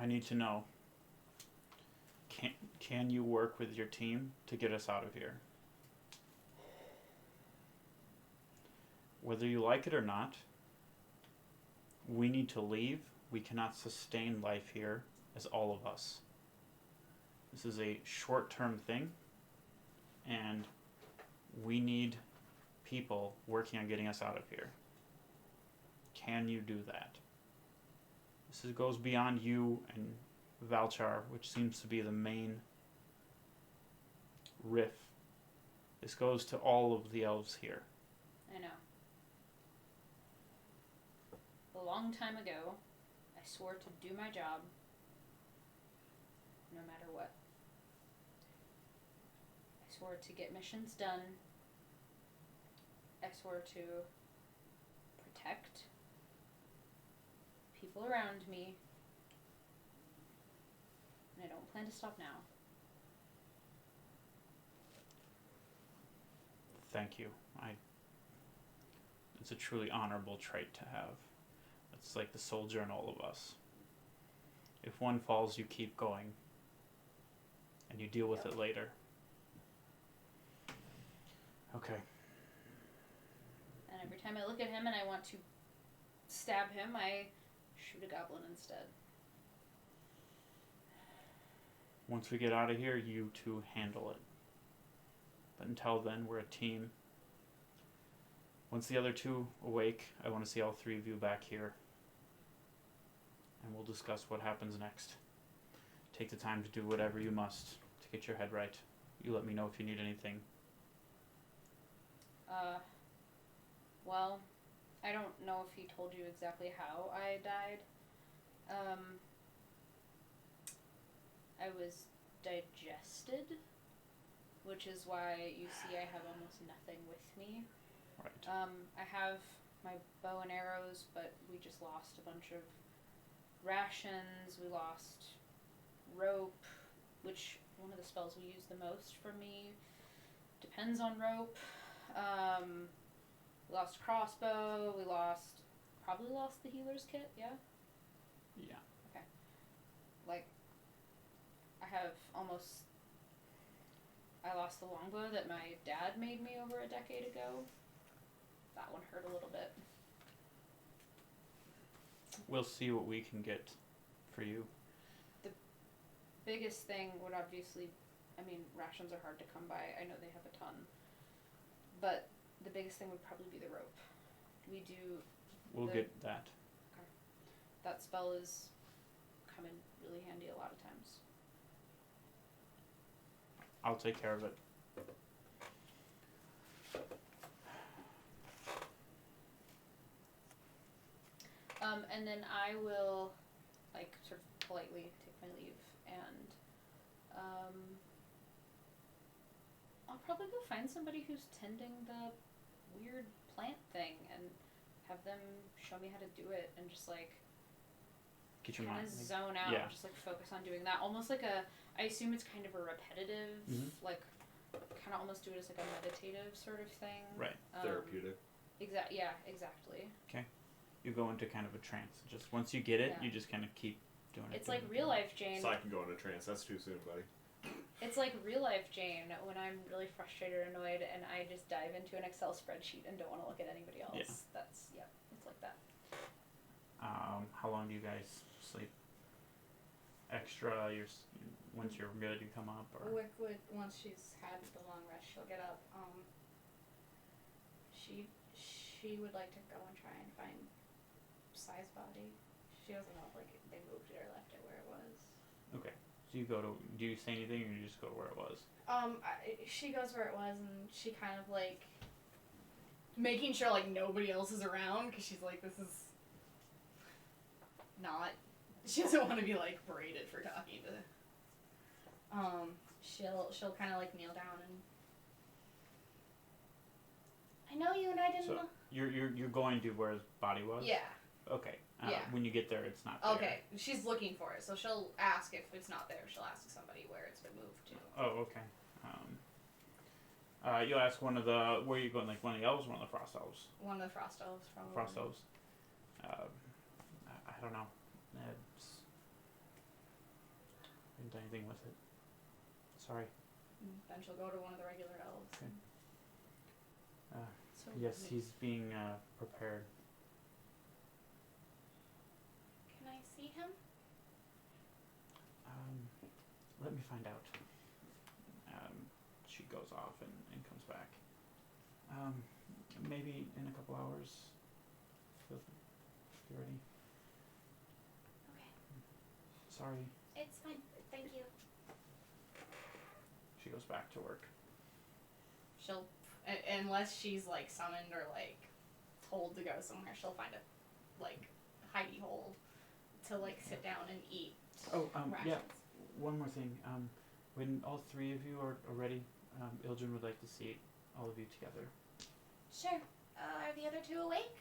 I need to know. Can you work with your team to get us out of here? Whether you like it or not, we need to leave. We cannot sustain life here as all of us. This is a short-term thing, and we need people working on getting us out of here. Can you do that? This goes beyond you and Valchar, which seems to be the main riff. This goes to all of the elves here. I know. A long time ago, I swore to do my job no matter what. I swore to get missions done. I swore to protect people around me. And I don't plan to stop now. Thank you. It's a truly honorable trait to have. It's like the soldier in all of us. If one falls, you keep going. And you deal with it later. Okay. And every time I look at him and I want to stab him, I shoot a goblin instead. Once we get out of here, you two handle it. But until then, we're a team. Once the other two awake, I want to see all three of you back here. And we'll discuss what happens next. Take the time to do whatever you must to get your head right. You let me know if you need anything. Well, I don't know if he told you exactly how I died. I was digested, which is why you see I have almost nothing with me. Right. I have my bow and arrows, but we just lost a bunch of rations. We lost rope, which one of the spells we use the most for me depends on rope. We lost crossbow. We probably lost the healer's kit. Yeah. Yeah. Okay. Like, I lost the longbow that my dad made me over a decade ago. That one hurt a little bit. We'll see what we can get for you. The biggest thing would obviously, rations are hard to come by. I know they have a ton. But the biggest thing would probably be the rope. We'll get that. Okay. That spell is come in really handy a lot of times. I'll take care of it. And then I will, sort of politely take my leave, and I'll probably go find somebody who's tending the weird plant thing and have them show me how to do it, and just Get your kind mind. of zone out, yeah. just focus on doing that. Almost I assume it's kind of a repetitive, kind of almost do it as a meditative sort of thing. Right. Therapeutic. Yeah, exactly. You go into kind of a trance. Just once you get it, Yeah. you just kind of keep doing it. It's like real life Jane. So I can go in a trance. That's too soon, buddy. It's like real life Jane when I'm really frustrated or annoyed and I just dive into an Excel spreadsheet and don't want to look at anybody else. Yeah. It's like that. How long do you guys sleep? Extra, once you're good, you come up, or Wick would, once she's had the long rest, she'll get up. She would like to go and try and find Sai's body. She doesn't know if they moved it or left it where it was. okay. So you go to. Do you say anything, or you just go to where it was? She goes where it was, and she kind of making sure nobody else is around, because she's like, this is not. She doesn't want to be berated for talking to. She'll kind of kneel down and. I know you and I didn't. So you're going to where his body was? Yeah. Okay. Yeah. When you get there, it's not there. Okay, she's looking for it, so she'll ask if it's not there. She'll ask somebody where it's been moved to. Oh, okay. You'll ask one of the. Where are you going? One of the elves, or one of the frost elves? One of the frost elves from. Frost elves. I don't know. It's, I didn't do anything with it. Sorry. Then she'll go to one of the regular elves. Okay. So Yes, he's being prepared. Can I see him? Let me find out. She goes off and comes back. Maybe in a couple hours. If you're ready. Okay. Sorry. It's fine. Thank you. She goes back to work. she'll, unless she's summoned or told to go somewhere, she'll find a hidey hole to sit down and eat. Oh, rations. yeah. One more thing. When all three of you are ready, Ildren would like to see all of you together. Sure. Are the other two awake?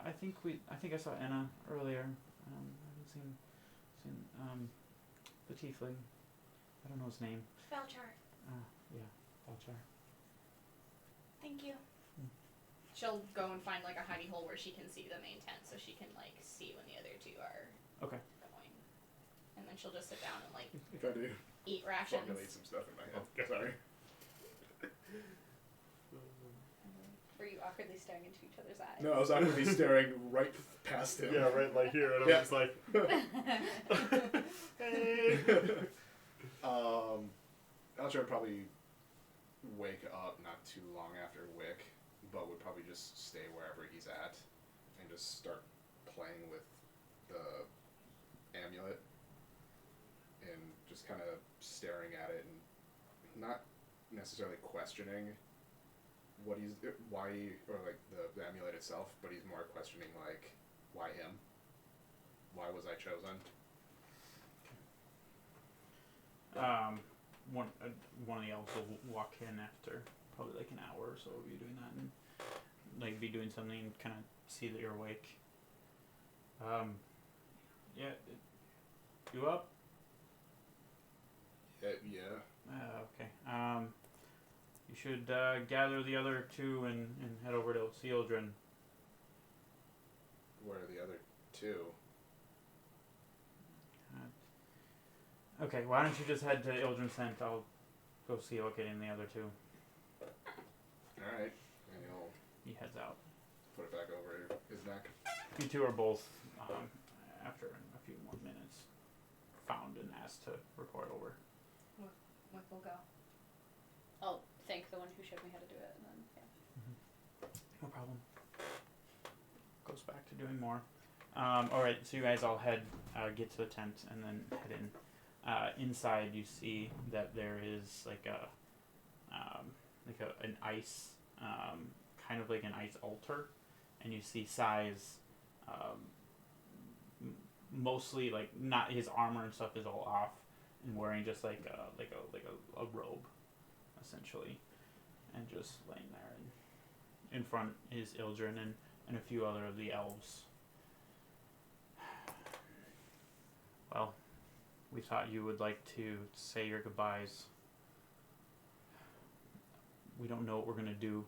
I think I saw Anna earlier. I haven't seen the tiefling. I don't know his name. Felchar. Yeah, Falchar. Thank you. She'll go and find a hidey hole where she can see the main tent, so she can see when the other two are Okay. going. And then she'll just sit down and Try to eat rations. formulate some stuff in my head. Sorry. Were you awkwardly staring into each other's eyes? No, I was awkwardly staring right past him. Yeah, right, like here, and I'm Yeah. just like, hey. Alger would probably wake up not too long after Wick, but would probably just stay wherever he's at and just start playing with the amulet and just kind of staring at it and not necessarily questioning the amulet itself, but he's more questioning like, why him? Why was I chosen? One of the elves will walk in after probably like an hour or so of you doing that, and like be doing something and kind of see that you're awake. Yeah, you up? Yeah. Okay. You should gather the other two and head over to see Ildren. Where are the other two? Okay, why don't you just head to Ildren's tent? I'll go see about getting the other two. Alright. And he'll He heads out. put it back over his neck. You two are both, after a few more minutes, found and asked to report over. Wick will go. I'll thank the one who showed me how to do it, and then No problem. Goes back to doing more. Alright, so you guys all get to the tent and then head in. Inside you see that there is like an ice, kind of like an ice altar, and you see Sai's, mostly like not his armor and stuff is all off, and wearing just like a robe, essentially, and just laying there. And in front is Ildren and a few other of the elves. Well, we thought you would like to say your goodbyes. We don't know what we're going to do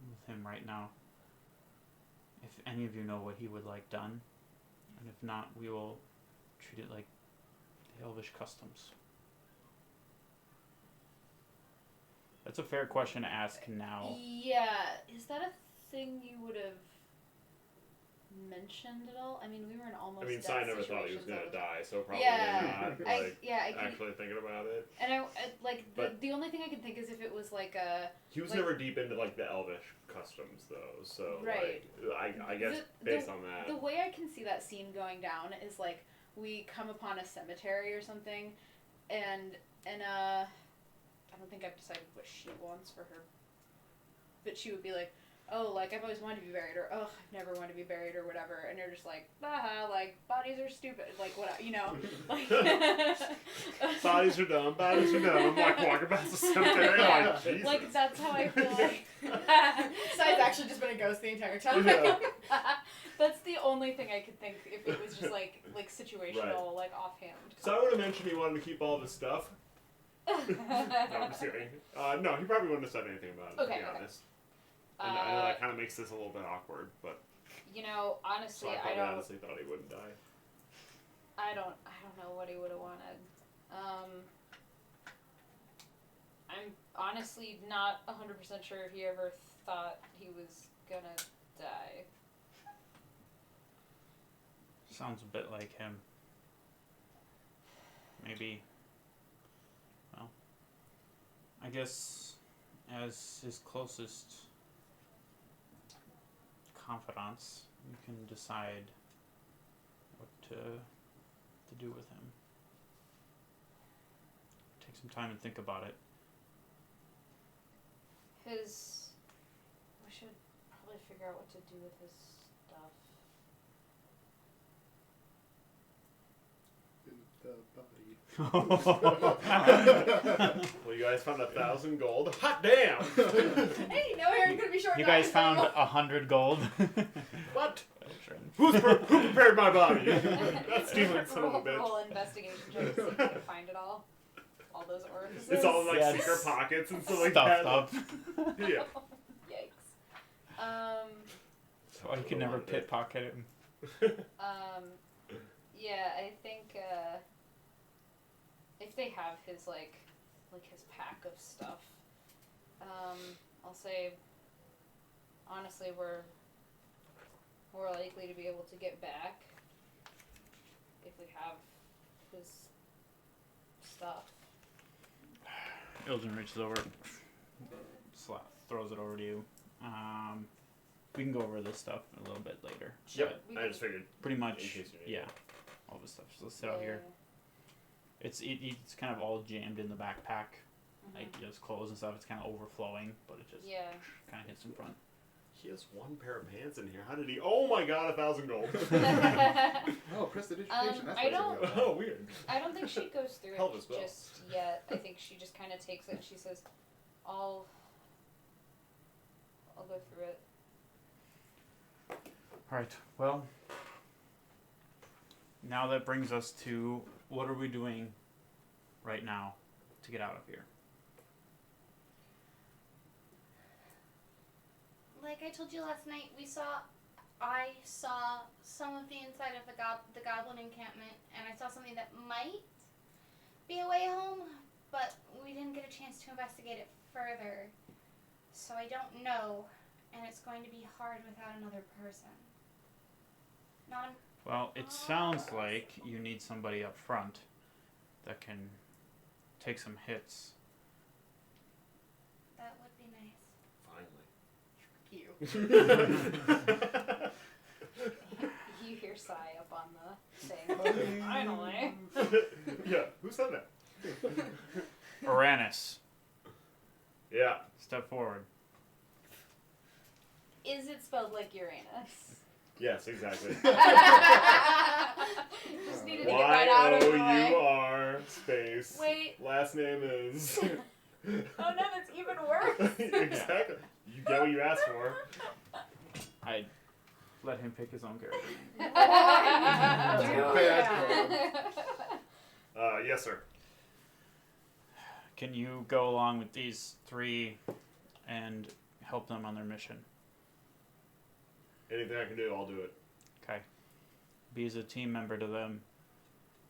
with him right now. If any of you know what he would like done, and if not, we will treat it like the elvish customs. That's a fair question to ask now. yeah, is that a thing you would have mentioned at all? I mean, we were in almost. I mean, death Sai never thought he was situations gonna all the- die, so probably Yeah, not. I Like, could, actually thinking about it. and I like But- the only thing I could think is if it was like a He was like- never deep into like the elvish customs though, so Right. like I guess based on that. The way I can see that scene going down is like we come upon a cemetery or something, and I don't think I've decided what she wants for her, but she would be like, oh, like I've always wanted to be buried, or oh, I've never wanted to be buried, or whatever, and you're just like, like bodies are stupid, like what, you know, like Bodies are dumb. Bodies are dumb. I'm like walking past the cemetery. Yeah. Like Jesus. Like that's how I feel like. Sai's actually just been a ghost the entire time. Yeah. That's the only thing I could think if it was just like situational, like offhand. So I would have mentioned he wanted to keep all of his stuff. No, I'm just kidding. No, he probably wouldn't have said anything about it, to Okay, be okay. honest. And I know that kind of makes this a little bit awkward, but You know, so honestly, I I probably don't. honestly thought he wouldn't die. I don't know what he would have wanted. I'm honestly not 100% sure if he ever thought he was gonna die. Sounds a bit like him. Maybe. Well, I guess as his closest confidants, you can decide what to do with him. Take some time and think about it. We should probably figure out what to do with his stuff. Well, you guys found 1,000 gold. Hot damn! Hey, no, you're gonna be short. You guys found nothing. 100 gold. What? Who prepared my body? That's stealing son of a bitch. Roll investigation checks to see if you can find it all. All those orifices. It's all in like Yeah, secret it's pockets and stuff like Stuffed that. up. Yeah. Yikes. So you can never pickpocket him. Yeah, I think if they have his like his pack of stuff, I'll say honestly, we're more likely to be able to get back if we have his stuff. Ildren reaches over, throws it over to you. We can go over this stuff a little bit later. Yep. We I can- just figured. Pretty In much, case you need yeah. it. All this stuff. So let's sit out here. It's kind of all jammed in the backpack. Mhm. Like his clothes and stuff. It's kind of overflowing, but it just Yeah. kind of hits in front. He has one pair of pants in here. How did he? Oh my god, 1,000 gold. Oh, prestidigitation. That's I what don't- it's Oh, weird. I don't think she goes through Hell of a it spell. just yet. I think she just kind of takes it and she says, I'll go through it. Alright, well, now that brings us to what are we doing right now to get out of here? Like I told you last night, I saw some of the inside of the goblin encampment, and I saw something that might be a way home, but we didn't get a chance to investigate it further. So I don't know, and it's going to be hard without another person. Well, it sounds like you need somebody up front that can take some hits. That would be nice. Finally. You hear Sai up on the thing. Finally. Yeah, who said that? Uranus, Yeah. step forward. Is it spelled like Uranus? Yes, exactly. Just needed to get that out of the way. Y-O-U-R space. Wait. Last name is. Oh no, that's even worse. Exactly. You get what you asked for. I let him pick his own character. Yes, sir. Can you go along with these three and help them on their mission? Anything I can do, I'll do it. Okay. Be as a team member to them.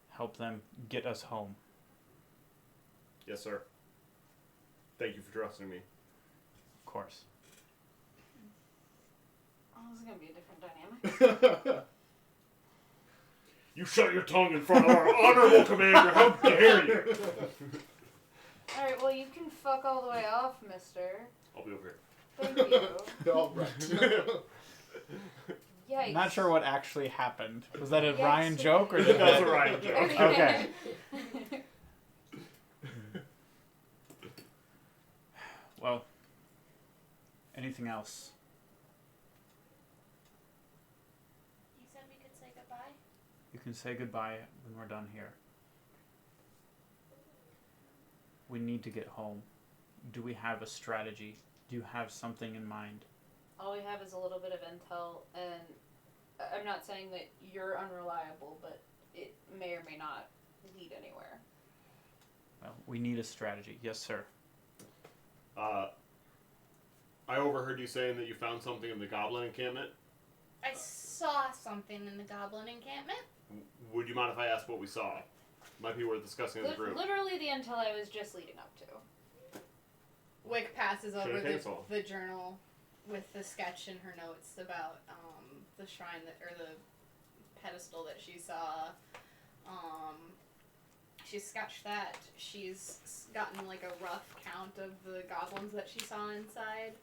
Help them get us home. Yes, sir. Thank you for trusting me. Of course. Oh, this is gonna be a different dynamic. You shut your tongue in front of our honorable commander. How dare you? Alright, well you can fuck all the way off, mister. I'll be over here. Thank you. All right. Yikes. Not sure what actually happened. Was that a Yikes. Ryan joke or did That was that? a Ryan joke. Okay. Well, anything else? You said we could say goodbye? You can say goodbye when we're done here. We need to get home. Do we have a strategy? Do you have something in mind? All we have is a little bit of intel, and I'm not saying that you're unreliable, but it may or may not lead anywhere. Well, we need a strategy. Yes, sir. I overheard you saying that you found something in the goblin encampment. I saw something in the goblin encampment. Would you mind if I ask what we saw? Might be worth discussing as a group. Literally the intel I was just leading up to. Wick passes over Should've taken the journal with the sketch in her notes about the shrine or the pedestal that she saw. She sketched that. She's gotten like a rough count of the goblins that she saw inside.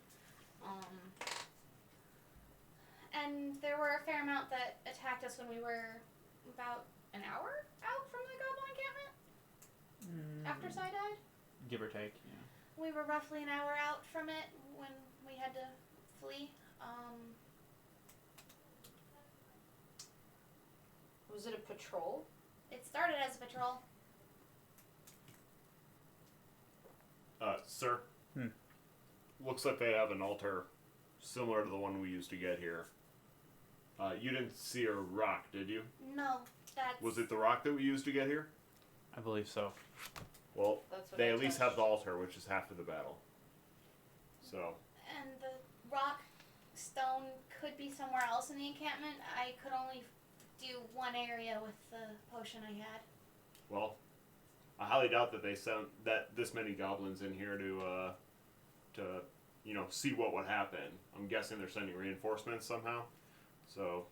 And there were a fair amount that attacked us when we were about an hour out from the goblin encampment after Sai died. Give or take, yeah. We were roughly an hour out from it when we had to flee. Was it a patrol? It started as a patrol. Sir. Looks like they have an altar similar to the one we used to get here. You didn't see a rock, did you? No, that's... Was it the rock that we used to get here? I believe so. Well, That's what they I at least touched. have the altar, which is half of the battle. So, And the rock stone could be somewhere else in the encampment. I could only do one area with the potion I had. well, I highly doubt that they sent this many goblins in here to see what would happen. I'm guessing they're sending reinforcements somehow. So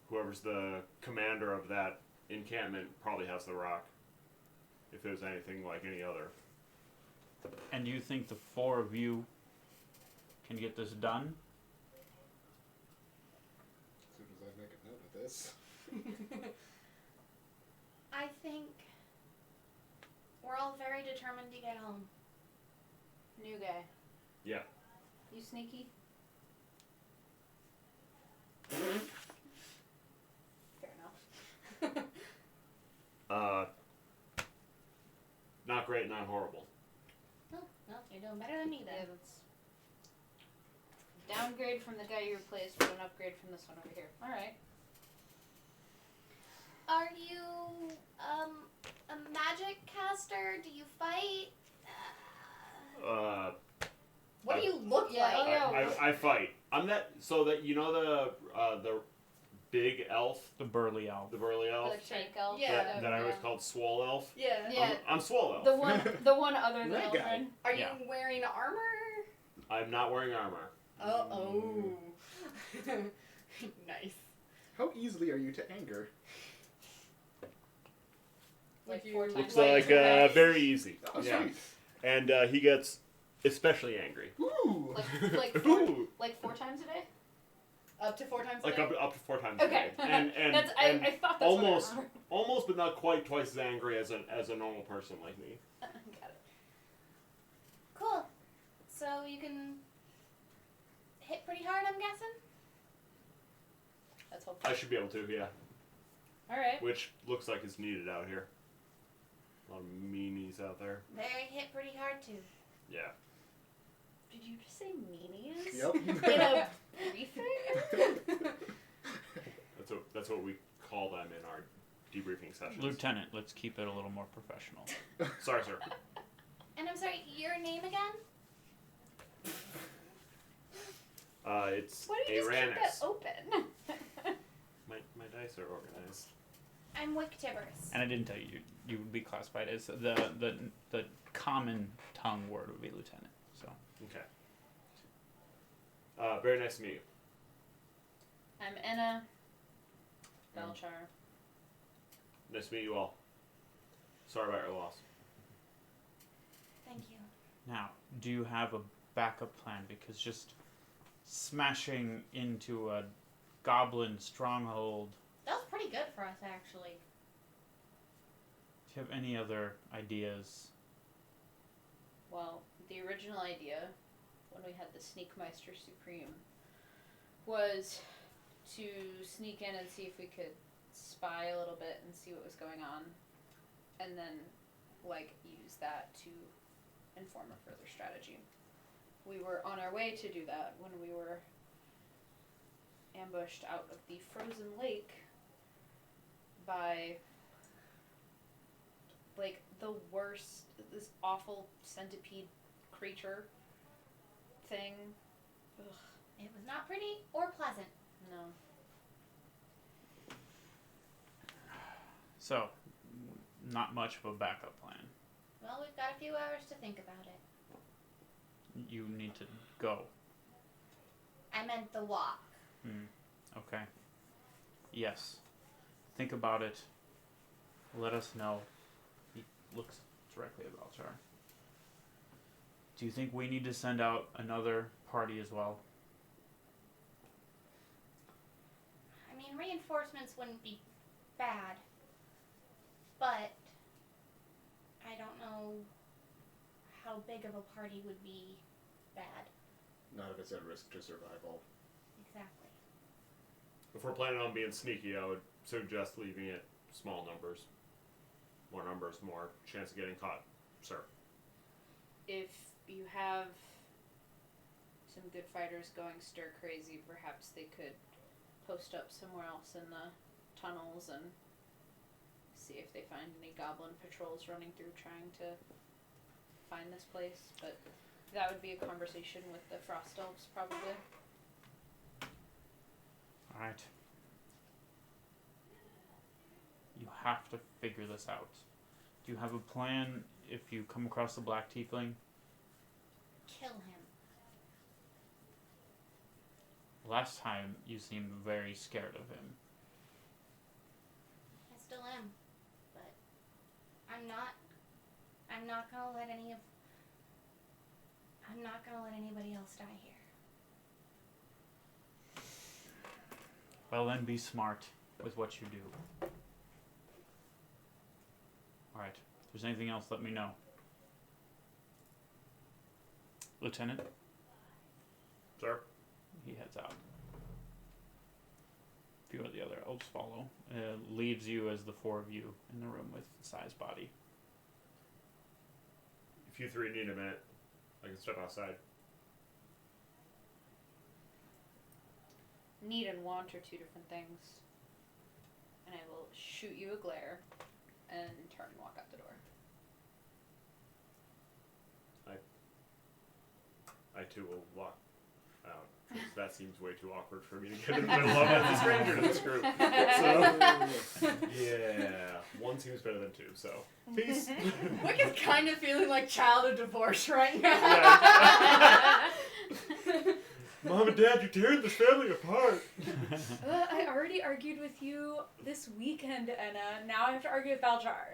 whoever's the commander of that encampment probably has the rock. If it was anything like any other. And do you think the four of you can get this done? As soon as I make a note of this. I think we're all very determined to get home. New guy. Yeah. You sneaky? Fair enough. Not great, not horrible. Oh, well, you're doing better than me Yeah, then. that's downgrade from the guy you replaced, but an upgrade from this one over here. All right. Are you a magic caster? Do you fight? What do you look Yeah, like? oh, yeah. I fight. I'm that. So that the big elf, The burly elf. the burly elf, The fake elf. Yeah. that I always called Swole Elf. Yeah. Yeah. I'm Swole Elf. The one other than That guy. Eldrin. Are you Yeah. wearing armor? I'm not wearing armor. Oh. Nice. How easily are you to anger? Like Would 4 you- times. Looks like very easy. Oh, Yeah. sweet. And he gets especially angry. Ooh. Like 4 times a day. Up to 4 times a Like day? up to 4 times Okay. a day. And that's and I thought that's almost what I almost but not quite twice as angry as a normal person like me. remember. Got it. Cool. So you can hit pretty hard, I'm guessing? That's hopeful. I should be able to, yeah. All right. Which looks like it's needed out here. A lot of meanies out there. They hit pretty hard too. Yeah. Did you just say meanies? Yep. In a briefing? That's what we call them in our debriefing sessions. Lieutenant, let's keep it a little more professional. Sorry, sir. And I'm sorry, your name again? It's Why don't you just keep that Aranus. open? My dice are organized. I'm Wick Tibbers. And I didn't tell you, you would be classified as the common tongue word would be lieutenant. So Okay. Very nice to meet you. I'm Enna Belchar. Nice to meet you all. Sorry about your loss. Thank you. now, do you have a backup plan? Because just smashing into a goblin stronghold. That was pretty good for us, actually. Do you have any other ideas? Well, the original idea, when we had the Sneakmeister Supreme, was to sneak in and see if we could spy a little bit and see what was going on, and then, use that to inform a further strategy. We were on our way to do that when we were ambushed out of the frozen lake by the worst, this awful centipede creature thing. Ugh, It was not pretty or pleasant. no. So, not much of a backup plan. Well, we've got a few hours to think about it. You need to go. I meant the walk. Okay. Yes. Think about it. Let us know. He looks directly at Balchar. Do you think we need to send out another party as well? I mean, reinforcements wouldn't be bad. But I don't know how big of a party would be bad. Not if it's at risk to survival. Exactly. If we're planning on being sneaky, I would suggest leaving it small numbers. More numbers, more chance of getting caught, sir. If you have some good fighters going stir crazy, perhaps they could post up somewhere else in the tunnels and see if they find any goblin patrols running through trying to find this place. But that would be a conversation with the Frost Elves, probably. Alright. You have to figure this out. Do you have a plan if you come across the Black Tiefling? Kill him. Last time you seemed very scared of him. I still am, but I'm not gonna let anybody else die here. Well, then be smart with what you do. Alright. If there's anything else, let me know. Lieutenant? Sir? He heads out. A few of the other elves follow. Leaves you as the four of you in the room with Sai's body. If you three need a minute, I can step outside. Need and want are two different things. And I will shoot you a glare and turn and walk out the door. I too will walk out, because that seems way too awkward for me to get in the middle of as a stranger to this group. So, yeah, one seems better than two, so peace. Wick is kind of feeling like child of divorce right now. Yeah. Mom and Dad, you're tearing this family apart. I already argued with you this weekend, Anna. Now I have to argue with Valchar.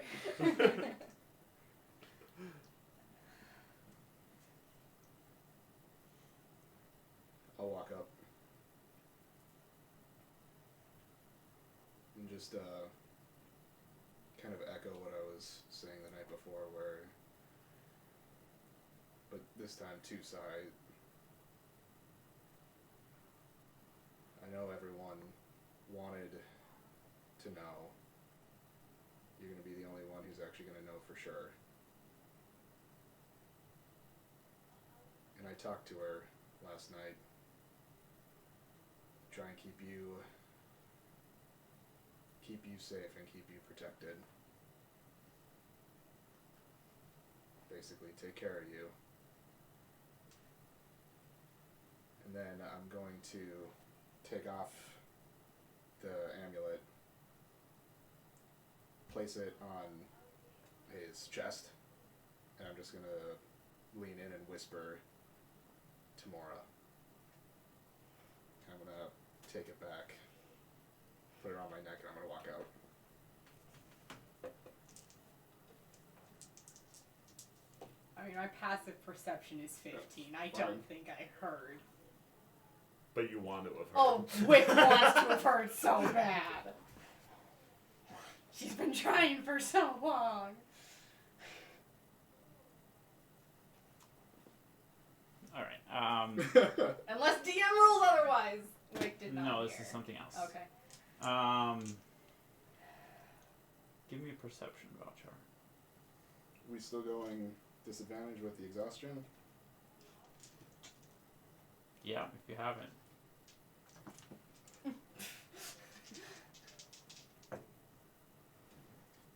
I'll walk up and just kind of echo what I was saying the night before, but this time too, Sai. I know everyone wanted to know. You're going to be the only one who's actually going to know for sure. And I talked to her last night. Try and keep you safe and keep you protected. Basically, take care of you. And then I'm going to take off the amulet, place it on his chest, and I'm just going to lean in and whisper to Mora. I'm going to take it back, put it on my neck, and I'm going to walk out. I mean, my passive perception is 15. I don't think I heard. But you want to have heard. Oh, Wick wants to have heard so bad. She's been trying for so long. Alright, Unless DM rules otherwise. Wick did not no, this hear. is something else. Okay. Give me a perception, Valchar. We still going disadvantage with the exhaustion? Yeah, if you haven't.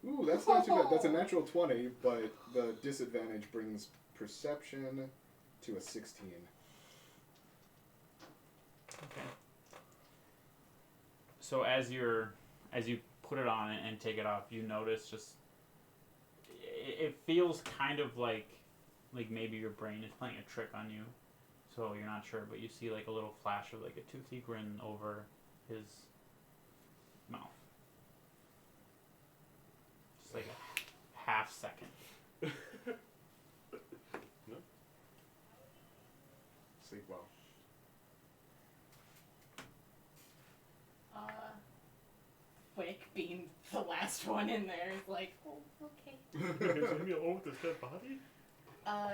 Ooh, that's not too bad. That's a natural 20, but the disadvantage brings perception to a 16. Okay. So as you put it on and take it off, you notice just it feels kind of like maybe your brain is playing a trick on you. So you're not sure, but you see like a little flash of like a toothy grin over his mouth. Just like a half second. No. Sleep well. Wick, being the last one in there, is like, oh, okay. Is he alone with his dead body?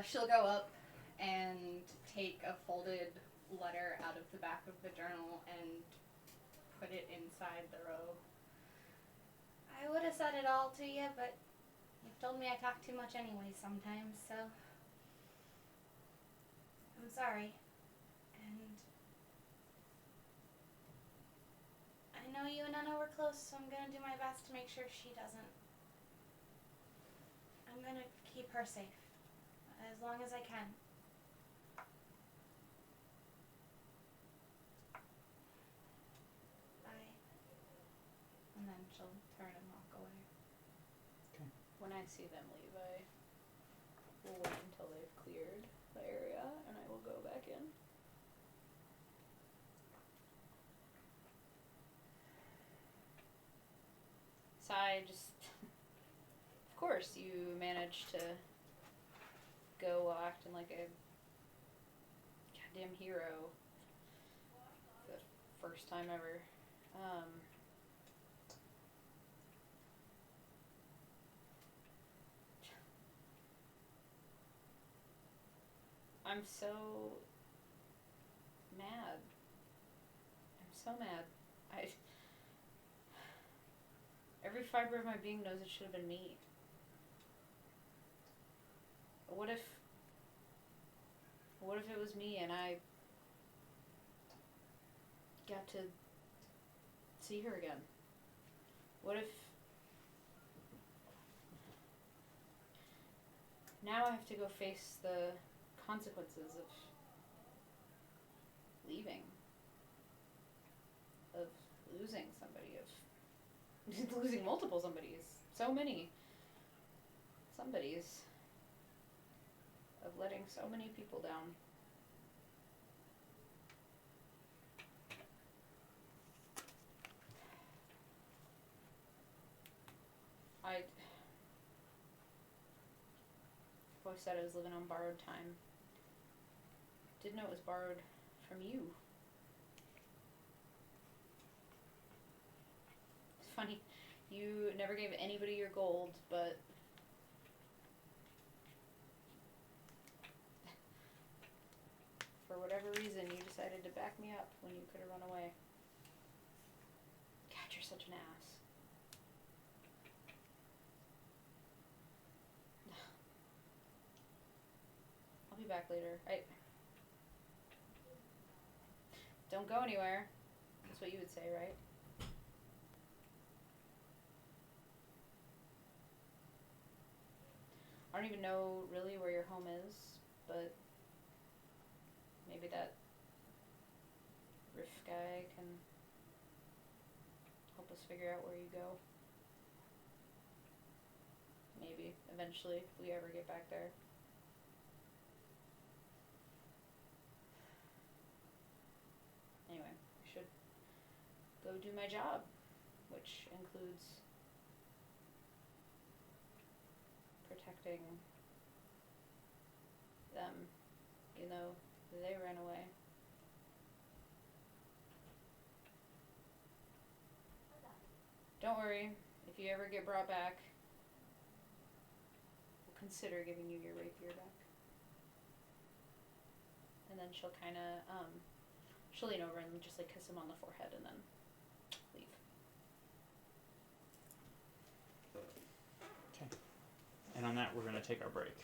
She'll go up and take a folded letter out of the back of the journal and put it inside the robe. I would have said it all to you, but you've told me I talk too much anyway sometimes, so I'm sorry. And I know you and Anna were close, so I'm gonna do my best to make sure she doesn't. I'm gonna keep her safe as long as I can. Bye. And then she'll turn and walk away. When I see them leave, I will wait until they've cleared the area, and I will go back in. I just, of course, you managed to go while acting like a goddamn hero the first time ever. I'm so mad. I'm so mad. Every fiber of my being knows it should have been me. What if it was me and I got to see her again? What if now I have to go face the consequences of leaving, of losing somebody, of losing multiple somebodies, so many somebodies, of letting so many people down. I've always said I was living on borrowed time. Didn't know it was borrowed from you. It's funny, you never gave anybody your gold, but for whatever reason you decided to back me up when you could have run away. God, you're such an ass. I'll be back later. Don't go anywhere. That's what you would say, right? I don't even know really where your home is, but maybe that Riff guy can help us figure out where you go. Maybe, eventually, if we ever get back there. Anyway, I should go do my job, which includes protecting them, even though they ran away. Don't worry, if you ever get brought back, we'll consider giving you your rapier back. And then she'll kind of, she'll lean over and just like kiss him on the forehead and then leave. Okay. And on that, we're going to take our break.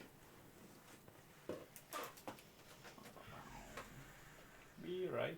Be right